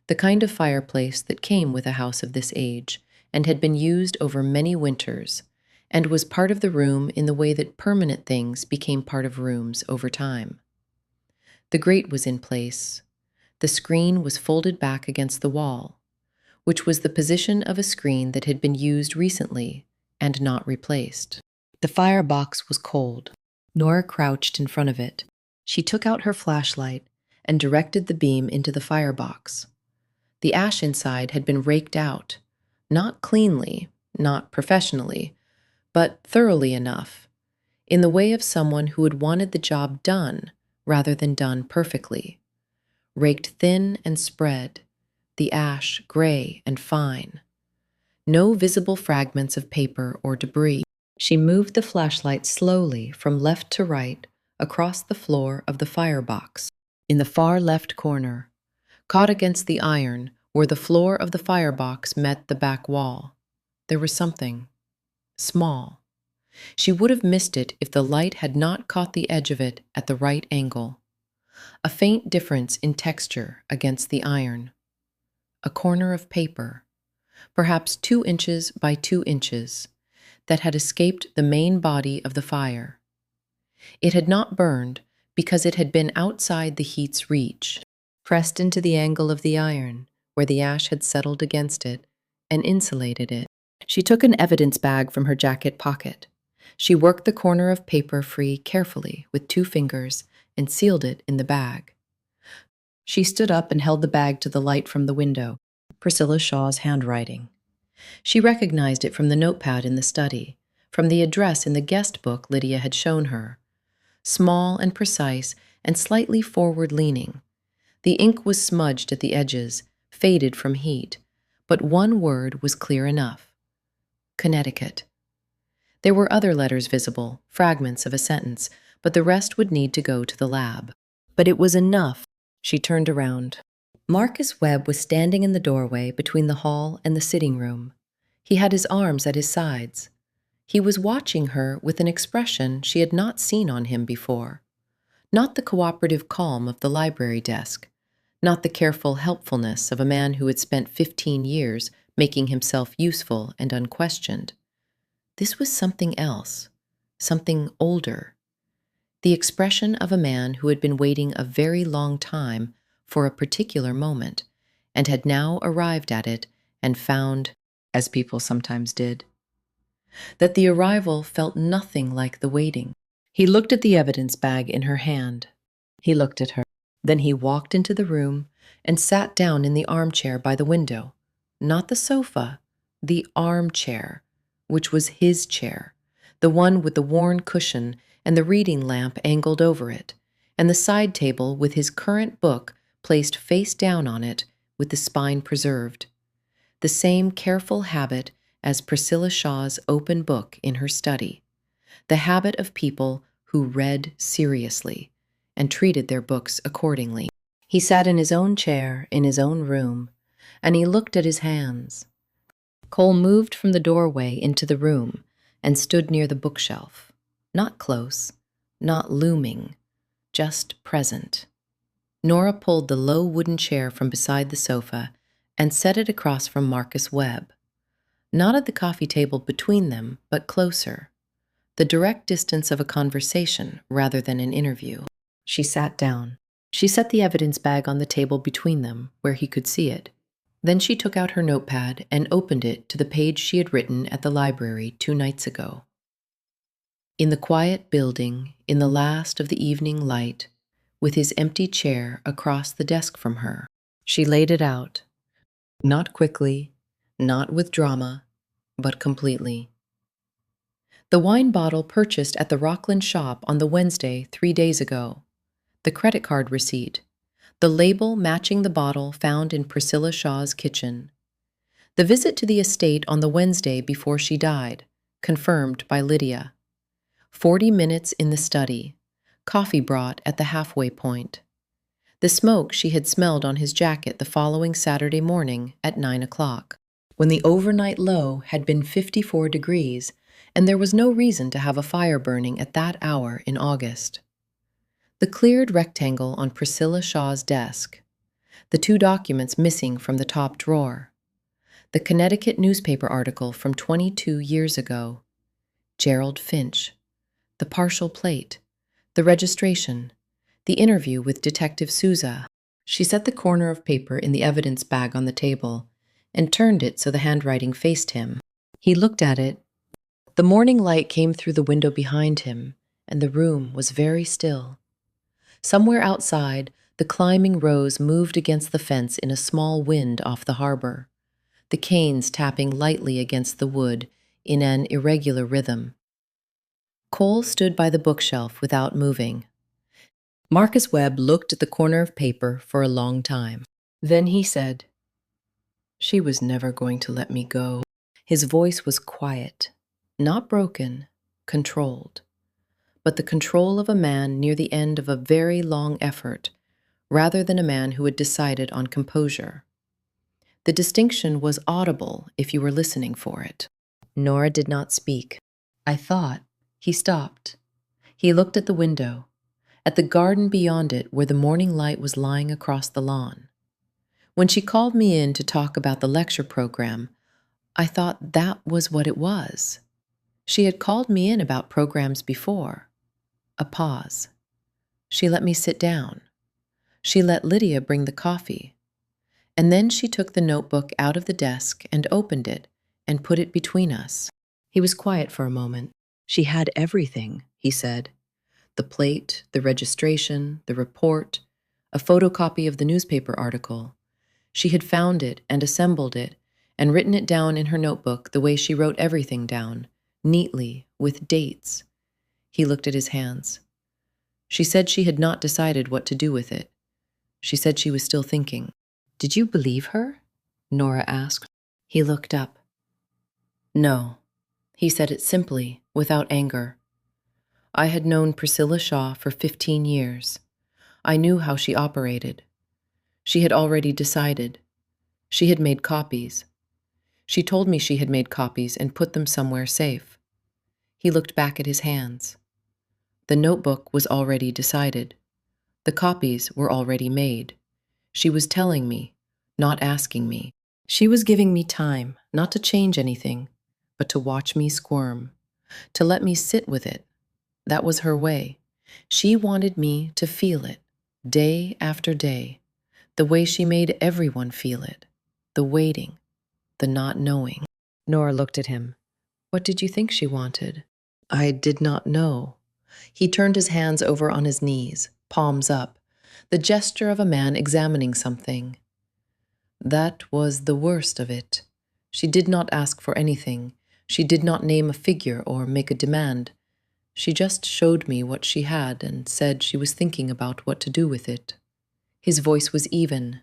the kind of fireplace that came with a house of this age and had been used over many winters and was part of the room in the way that permanent things became part of rooms over time. The grate was in place. The screen was folded back against the wall, which was the position of a screen that had been used recently and not replaced. The firebox was cold. Nora crouched in front of it. She took out her flashlight and directed the beam into the firebox. The ash inside had been raked out, not cleanly, not professionally, but thoroughly enough, in the way of someone who had wanted the job done rather than done perfectly. Raked thin and spread, the ash gray and fine. No visible fragments of paper or debris. She moved the flashlight slowly from left to right across the floor of the firebox. In the far left corner, caught against the iron where the floor of the firebox met the back wall, there was something small. She would have missed it if the light had not caught the edge of it at the right angle. A faint difference in texture against the iron. A corner of paper, perhaps 2 inches by 2 inches, that had escaped the main body of the fire. It had not burned because it had been outside the heat's reach, pressed into the angle of the iron where the ash had settled against it and insulated it. She took an evidence bag from her jacket pocket. She worked the corner of paper free carefully with 2 fingers and sealed it in the bag. She stood up and held the bag to the light from the window. Priscilla Shaw's handwriting. She recognized it from the notepad in the study, from the address in the guest book Lydia had shown her. Small and precise and slightly forward-leaning. The ink was smudged at the edges, faded from heat, but one word was clear enough. Connecticut. There were other letters visible, fragments of a sentence, but the rest would need to go to the lab. But it was enough. She turned around. Marcus Webb was standing in the doorway between the hall and the sitting room. He had his arms at his sides. He was watching her with an expression she had not seen on him before. Not the cooperative calm of the library desk, not the careful helpfulness of a man who had spent 15 years making himself useful and unquestioned. This was something else, something older. The expression of a man who had been waiting a very long time for a particular moment, and had now arrived at it and found, as people sometimes did, that the arrival felt nothing like the waiting. He looked at the evidence bag in her hand. He looked at her. Then he walked into the room and sat down in the armchair by the window. Not the sofa, the armchair, which was his chair, the one with the worn cushion and the reading lamp angled over it, and the side table with his current book placed face down on it with the spine preserved. The same careful habit as Priscilla Shaw's open book in her study, the habit of people who read seriously and treated their books accordingly. He sat in his own chair in his own room, and he looked at his hands. Cole moved from the doorway into the room and stood near the bookshelf, not close, not looming, just present. Nora pulled the low wooden chair from beside the sofa and set it across from Marcus Webb. Not at the coffee table between them, but closer. The direct distance of a conversation rather than an interview. She sat down. She set the evidence bag on the table between them, where he could see it. Then she took out her notepad and opened it to the page she had written at the library 2 nights ago. In the quiet building, in the last of the evening light, with his empty chair across the desk from her, she laid it out. Not quickly, not with drama, but completely. The wine bottle purchased at the Rockland shop on the Wednesday 3 days ago. The credit card receipt. The label matching the bottle found in Priscilla Shaw's kitchen. The visit to the estate on the Wednesday before she died, confirmed by Lydia. 40 minutes in the study. Coffee brought at the halfway point. The smoke she had smelled on his jacket the following Saturday morning at 9 o'clock, when the overnight low had been 54 degrees, and there was no reason to have a fire burning at that hour in August. The The cleared rectangle on Priscilla Shaw's desk, the two documents missing from the top drawer, the Connecticut newspaper article from 22 years ago, Gerald Finch, the partial plate, the registration, the interview with Detective Souza. She set the corner of paper in the evidence bag on the table and turned it so the handwriting faced him. He looked at it. The morning light came through the window behind him, and the room was very still. Somewhere outside, the climbing rose moved against the fence in a small wind off the harbor, the canes tapping lightly against the wood in an irregular rhythm. Cole stood by the bookshelf without moving. Marcus Webb looked at the corner of paper for a long time. Then he said, "She was never going to let me go." His voice was quiet, not broken, controlled, but the control of a man near the end of a very long effort, rather than a man who had decided on composure. The distinction was audible if you were listening for it. Nora did not speak. I thought. He stopped. He looked at the window, at the garden beyond it where the morning light was lying across the lawn. When she called me in to talk about the lecture program, I thought that was what it was. She had called me in about programs before. A pause. She let me sit down. She let Lydia bring the coffee. And then she took the notebook out of the desk and opened it and put it between us. He was quiet for a moment. She had everything, he said. The plate, the registration, the report, a photocopy of the newspaper article. She had found it and assembled it and written it down in her notebook the way she wrote everything down, neatly, with dates. He looked at his hands. She said she had not decided what to do with it. She said she was still thinking. "Did you believe her?" Nora asked. He looked up. No. He said it simply, without anger. I had known Priscilla Shaw for 15 years. I knew how she operated. She had already decided. She had made copies. She told me she had made copies and put them somewhere safe. He looked back at his hands. The notebook was already decided. The copies were already made. She was telling me, not asking me. She was giving me time, not to change anything, but to watch me squirm, to let me sit with it. That was her way. She wanted me to feel it, day after day, the way she made everyone feel it, the waiting, the not knowing. Nora looked at him. What did you think she wanted? I did not know. He turned his hands over on his knees, palms up, the gesture of a man examining something. That was the worst of it. She did not ask for anything. She did not name a figure or make a demand. She just showed me what she had and said she was thinking about what to do with it. His voice was even,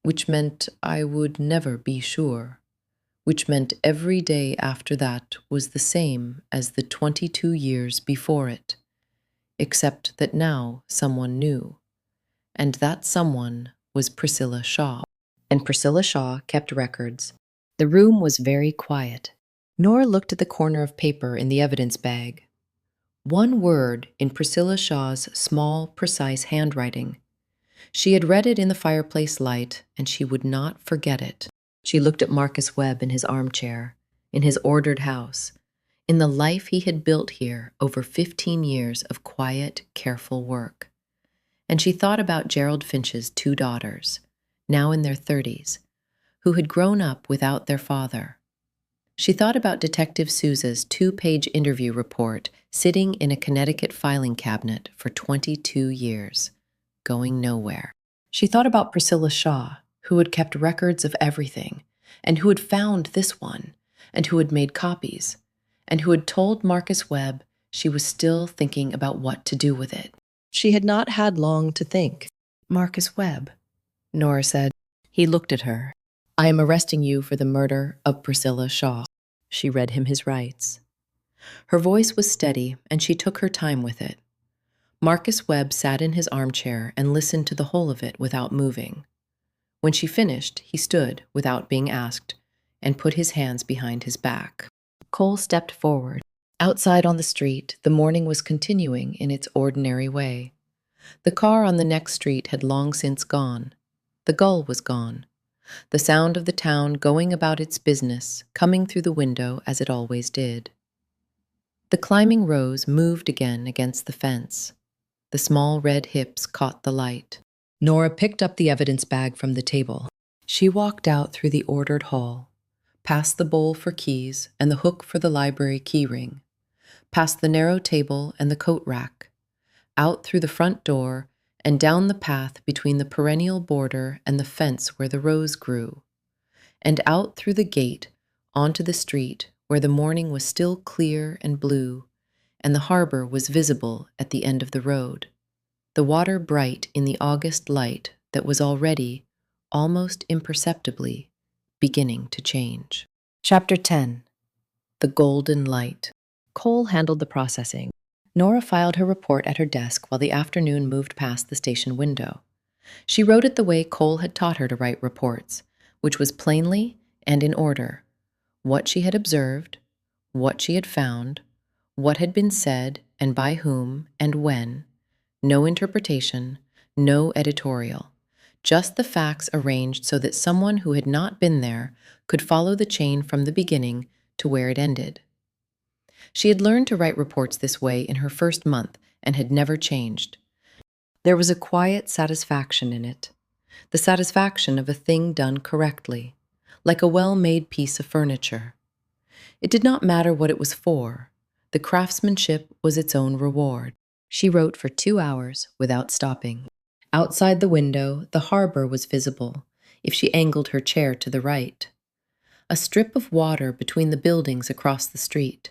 which meant I would never be sure, which meant every day after that was the same as the 22 years before it, except that now someone knew, and that someone was Priscilla Shaw. And Priscilla Shaw kept records. The room was very quiet. Nora looked at the corner of paper in the evidence bag. One word in Priscilla Shaw's small, precise handwriting. She had read it in the fireplace light, and she would not forget it. She looked at Marcus Webb in his armchair, in his ordered house, in the life he had built here over 15 years of quiet, careful work. And she thought about Gerald Finch's 2 daughters, now in their 30s, who had grown up without their father. She thought about Detective Souza's 2-page interview report sitting in a Connecticut filing cabinet for 22 years, going nowhere. She thought about Priscilla Shaw, who had kept records of everything, and who had found this one, and who had made copies, and who had told Marcus Webb she was still thinking about what to do with it. She had not had long to think. Marcus Webb, Nora said. He looked at her. I am arresting you for the murder of Priscilla Shaw. She read him his rights. Her voice was steady, and she took her time with it. Marcus Webb sat in his armchair and listened to the whole of it without moving. When she finished, he stood, without being asked, and put his hands behind his back. Cole stepped forward. Outside on the street, the morning was continuing in its ordinary way. The car on the next street had long since gone. The gull was gone. The sound of the town going about its business, coming through the window as it always did. The climbing rose moved again against the fence. The small red hips caught the light. Nora picked up the evidence bag from the table. She walked out through the ordered hall, past the bowl for keys and the hook for the library key ring, past the narrow table and the coat rack, out through the front door and down the path between the perennial border and the fence where the rose grew, and out through the gate onto the street where the morning was still clear and blue, and the harbor was visible at the end of the road, the water bright in the August light that was already, almost imperceptibly, beginning to change. Chapter 10. The Golden Light. Cole handled the processing. Nora filed her report at her desk while the afternoon moved past the station window. She wrote it the way Cole had taught her to write reports, which was plainly and in order. What she had observed, what she had found, what had been said and by whom and when. No interpretation, no editorial. Just the facts arranged so that someone who had not been there could follow the chain from the beginning to where it ended. She had learned to write reports this way in her first month and had never changed. There was a quiet satisfaction in it, the satisfaction of a thing done correctly, like a well-made piece of furniture. It did not matter what it was for. The craftsmanship was its own reward. She wrote for 2 hours without stopping. Outside the window, the harbor was visible, if she angled her chair to the right. A strip of water between the buildings across the street,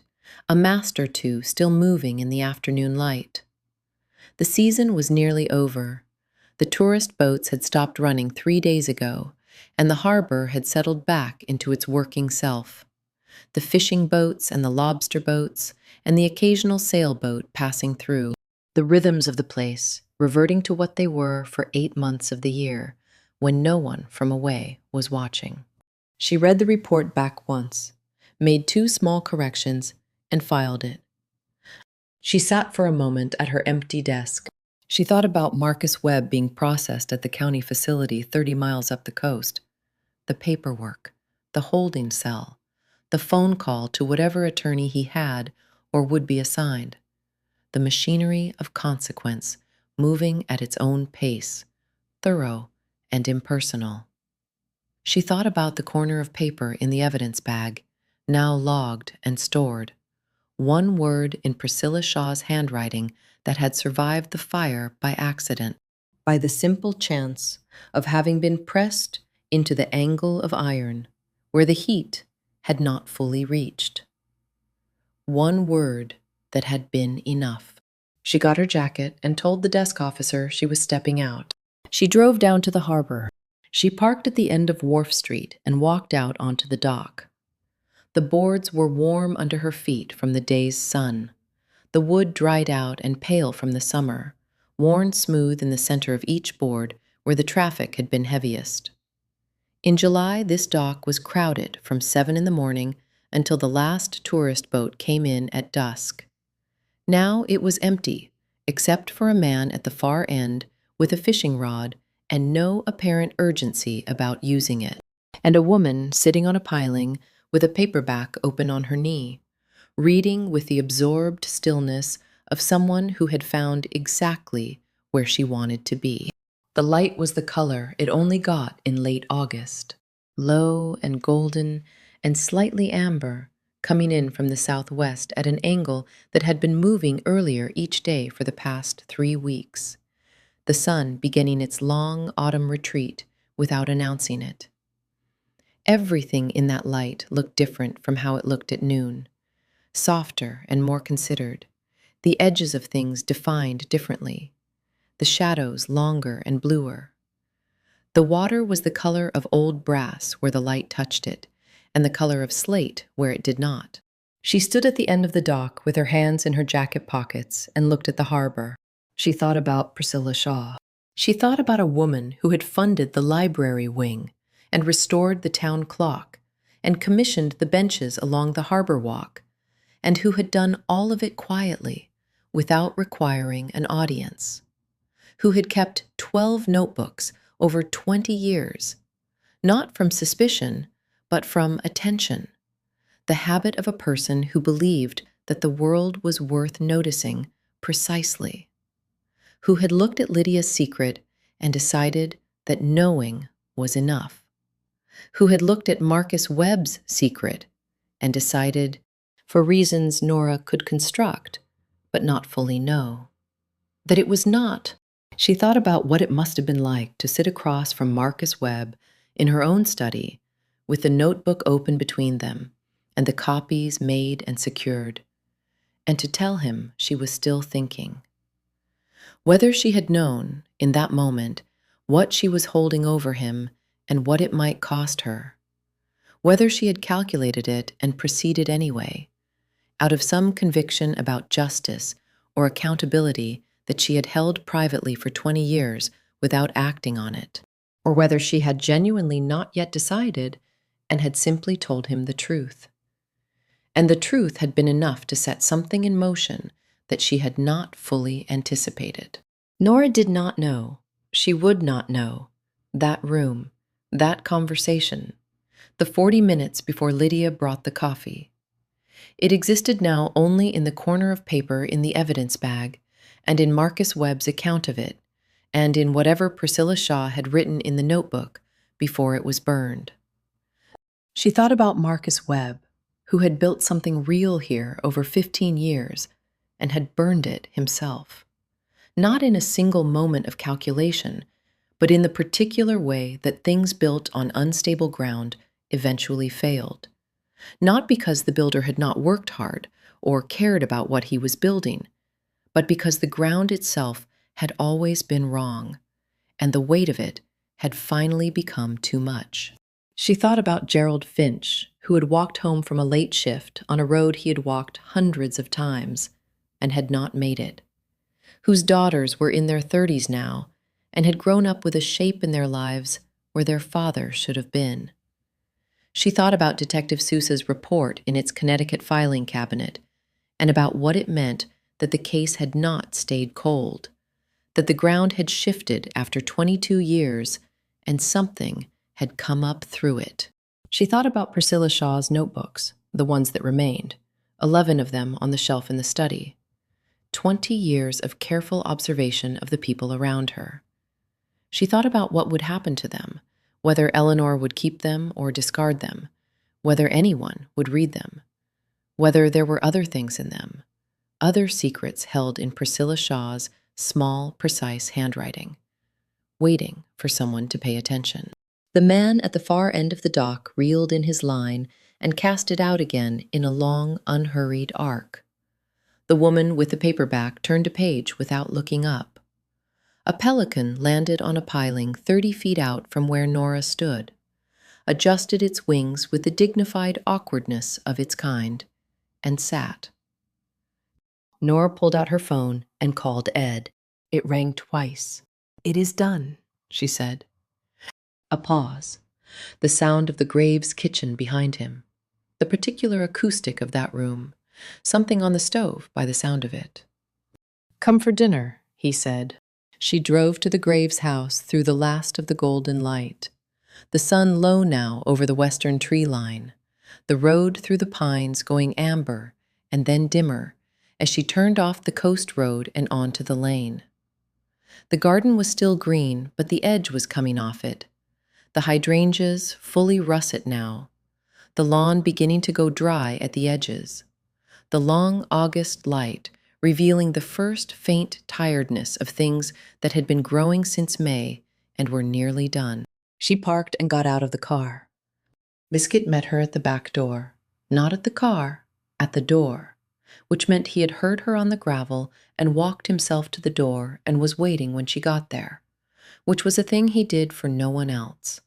a mast or two still moving in the afternoon light. The season was nearly over. The tourist boats had stopped running 3 days ago, and the harbor had settled back into its working self. The fishing boats and the lobster boats, and the occasional sailboat passing through. The rhythms of the place, reverting to what they were for 8 months of the year, when no one from away was watching. She read the report back once, made 2 small corrections, and filed it. She sat for a moment at her empty desk. She thought about Marcus Webb being processed at the county facility 30 miles up the coast. The paperwork, the holding cell, the phone call to whatever attorney he had or would be assigned. The machinery of consequence moving at its own pace, thorough and impersonal. She thought about the corner of paper in the evidence bag, now logged and stored. One word in Priscilla Shaw's handwriting that had survived the fire by accident, by the simple chance of having been pressed into the angle of iron, where the heat had not fully reached. One word that had been enough. She got her jacket and told the desk officer she was stepping out. She drove down to the harbor. She parked at the end of Wharf Street and walked out onto the dock. The boards were warm under her feet from the day's sun. The wood dried out and pale from the summer, worn smooth in the center of each board where the traffic had been heaviest. In July, this dock was crowded from 7 in the morning until the last tourist boat came in at dusk. Now it was empty, except for a man at the far end with a fishing rod and no apparent urgency about using it, and a woman sitting on a piling with a paperback open on her knee, reading with the absorbed stillness of someone who had found exactly where she wanted to be. The light was the color it only got in late August, low and golden and slightly amber, coming in from the southwest at an angle that had been moving earlier each day for the past 3 weeks. The sun beginning its long autumn retreat without announcing it. Everything in that light looked different from how it looked at noon, softer and more considered, the edges of things defined differently, the shadows longer and bluer. The water was the color of old brass where the light touched it, and the color of slate where it did not. She stood at the end of the dock with her hands in her jacket pockets and looked at the harbor. She thought about Priscilla Shaw. She thought about a woman who had funded the library wing and restored the town clock and commissioned the benches along the harbor walk, and who had done all of it quietly, without requiring an audience. who had kept 12 notebooks over 20 years, not from suspicion, but from attention, the habit of a person who believed that the world was worth noticing precisely, who had looked at Lydia's secret and decided that knowing was enough, who had looked at Marcus Webb's secret and decided, for reasons Nora could construct, but not fully know, that it was not. She thought about what it must have been like to sit across from Marcus Webb in her own study, with the notebook open between them and the copies made and secured, and to tell him she was still thinking. Whether she had known, in that moment, what she was holding over him and what it might cost her, whether she had calculated it and proceeded anyway, out of some conviction about justice or accountability that she had held privately for 20 years without acting on it, or whether she had genuinely not yet decided and had simply told him the truth. And the truth had been enough to set something in motion that she had not fully anticipated. Nora did not know, she would not know, that room, that conversation, the 40 minutes before Lydia brought the coffee. It existed now only in the corner of paper in the evidence bag, and in Marcus Webb's account of it, and in whatever Priscilla Shaw had written in the notebook before it was burned. She thought about Marcus Webb, who had built something real here over 15 years and had burned it himself, not in a single moment of calculation, but in the particular way that things built on unstable ground eventually failed. Not because the builder had not worked hard or cared about what he was building, but because the ground itself had always been wrong, and the weight of it had finally become too much. She thought about Gerald Finch, who had walked home from a late shift on a road he had walked hundreds of times and had not made it, whose daughters were in their 30s now and had grown up with a shape in their lives where their father should have been. She thought about Detective Seuss's report in its Connecticut filing cabinet and about what it meant that the case had not stayed cold, that the ground had shifted after 22 years and something had come up through it. She thought about Priscilla Shaw's notebooks, the ones that remained, 11 of them on the shelf in the study. 20 years of careful observation of the people around her. She thought about what would happen to them, whether Eleanor would keep them or discard them, whether anyone would read them, whether there were other things in them, other secrets held in Priscilla Shaw's small, precise handwriting, waiting for someone to pay attention. The man at the far end of the dock reeled in his line and cast it out again in a long, unhurried arc. The woman with the paperback turned a page without looking up. A pelican landed on a piling 30 feet out from where Nora stood, adjusted its wings with the dignified awkwardness of its kind, and sat. Nora pulled out her phone and called Ed. It rang twice. "It is done," she said. A pause. The sound of the Graves' kitchen behind him. The particular acoustic of that room. Something on the stove by the sound of it. "Come for dinner," he said. She drove to the Graves' house through the last of the golden light. The sun low now over the western tree line. The road through the pines going amber and then dimmer as she turned off the coast road and onto the lane. The garden was still green, but the edge was coming off it. The hydrangeas fully russet now. The lawn beginning to go dry at the edges. The long August light revealing the first faint tiredness of things that had been growing since May and were nearly done. She parked and got out of the car. Biscuit met her at the back door. Not at the car, at the door, which meant he had heard her on the gravel and walked himself to the door and was waiting when she got there, which was a thing he did for no one else.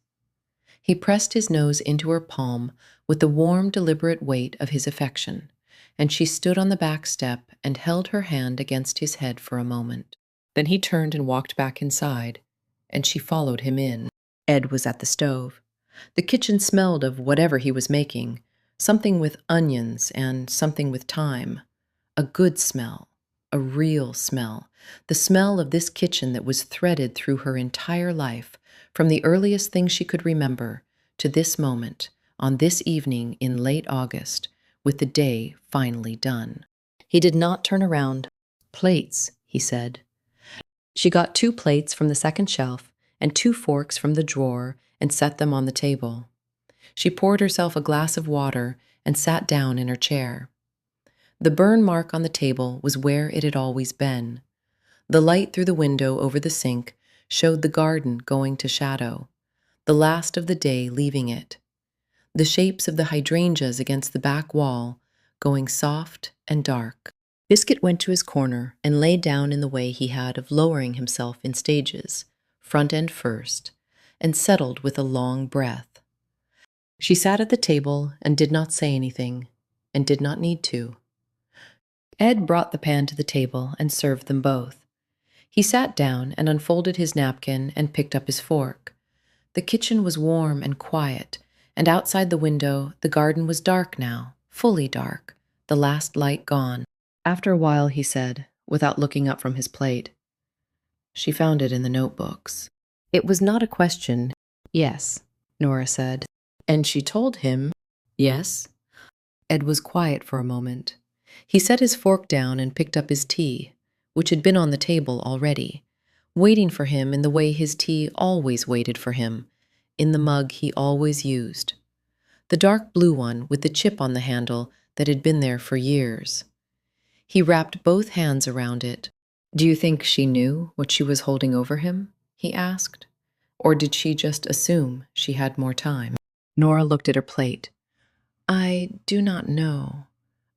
He pressed his nose into her palm with the warm, deliberate weight of his affection, and she stood on the back step and held her hand against his head for a moment. Then he turned and walked back inside, and she followed him in. Ed was at the stove. The kitchen smelled of whatever he was making, something with onions and something with thyme. A good smell, a real smell, the smell of this kitchen that was threaded through her entire life, from the earliest thing she could remember to this moment, on this evening in late August, with the day finally done. He did not turn around. "Plates," he said. She got 2 plates from the second shelf and 2 forks from the drawer and set them on the table. She poured herself a glass of water and sat down in her chair. The burn mark on the table was where it had always been. The light through the window over the sink showed the garden going to shadow, the last of the day leaving it. The shapes of the hydrangeas against the back wall going soft and dark. Biscuit went to his corner and lay down in the way he had of lowering himself in stages, front end first, and settled with a long breath. She sat at the table and did not say anything, and did not need to. Ed brought the pan to the table and served them both. He sat down and unfolded his napkin and picked up his fork. The kitchen was warm and quiet, and outside the window the garden was dark now, fully dark, the last light gone. After a while he said, without looking up from his plate, "She found it in the notebooks." It was not a question. "Yes," Nora said. "And she told him?" "Yes." Ed was quiet for a moment. He set his fork down and picked up his tea, which had been on the table already, waiting for him in the way his tea always waited for him, in the mug he always used. The dark blue one with the chip on the handle that had been there for years. He wrapped both hands around it. "Do you think she knew what she was holding over him?" he asked. "Or did she just assume she had more time?" Nora looked at her plate. "I do not know.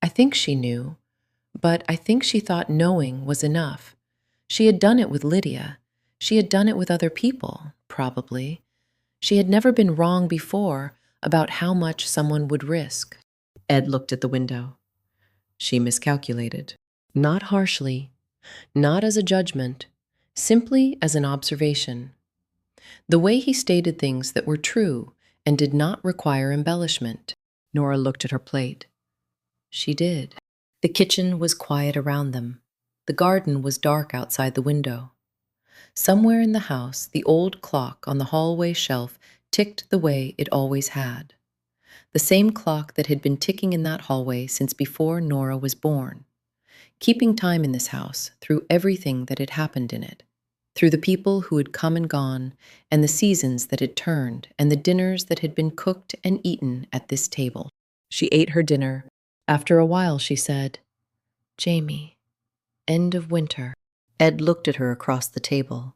I think she knew, but I think she thought knowing was enough. She had done it with Lydia. She had done it with other people, probably. She had never been wrong before about how much someone would risk." Ed looked at the window. She miscalculated. Not harshly, not as a judgment, simply as an observation. The way he stated things that were true and did not require embellishment. Nora looked at her plate. She did. The kitchen was quiet around them. The garden was dark outside the window. Somewhere in the house, the old clock on the hallway shelf ticked the way it always had. The same clock that had been ticking in that hallway since before Nora was born, keeping time in this house through everything that had happened in it, through the people who had come and gone, and the seasons that had turned, and the dinners that had been cooked and eaten at this table. She ate her dinner. After a while she said, "Jamie, end of winter." Ed looked at her across the table.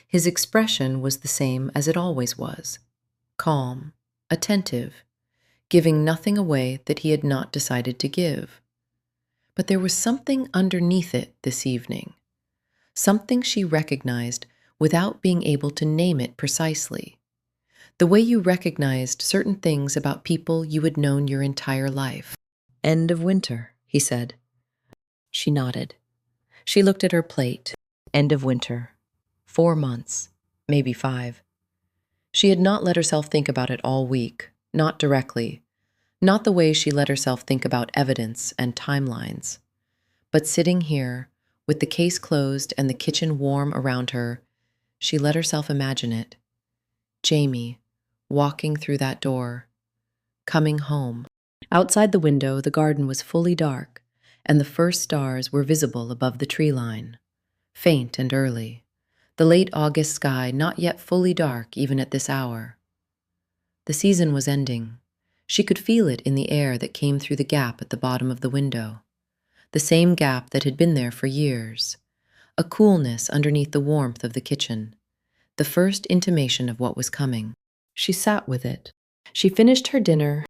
His expression was the same as it always was, calm, attentive, giving nothing away that he had not decided to give. But there was something underneath it this evening, something she recognized without being able to name it precisely, the way you recognized certain things about people you had known your entire life. "End of winter," he said. She nodded. She looked at her plate. End of winter. 4 months, maybe 5. She had not let herself think about it all week, not directly, not the way she let herself think about evidence and timelines. But sitting here, with the case closed and the kitchen warm around her, she let herself imagine it. Jamie, walking through that door, coming home. Outside the window, the garden was fully dark, and the first stars were visible above the tree line, faint and early, the late August sky not yet fully dark even at this hour. The season was ending. She could feel it in the air that came through the gap at the bottom of the window, the same gap that had been there for years, a coolness underneath the warmth of the kitchen, the first intimation of what was coming. She sat with it. She finished her dinner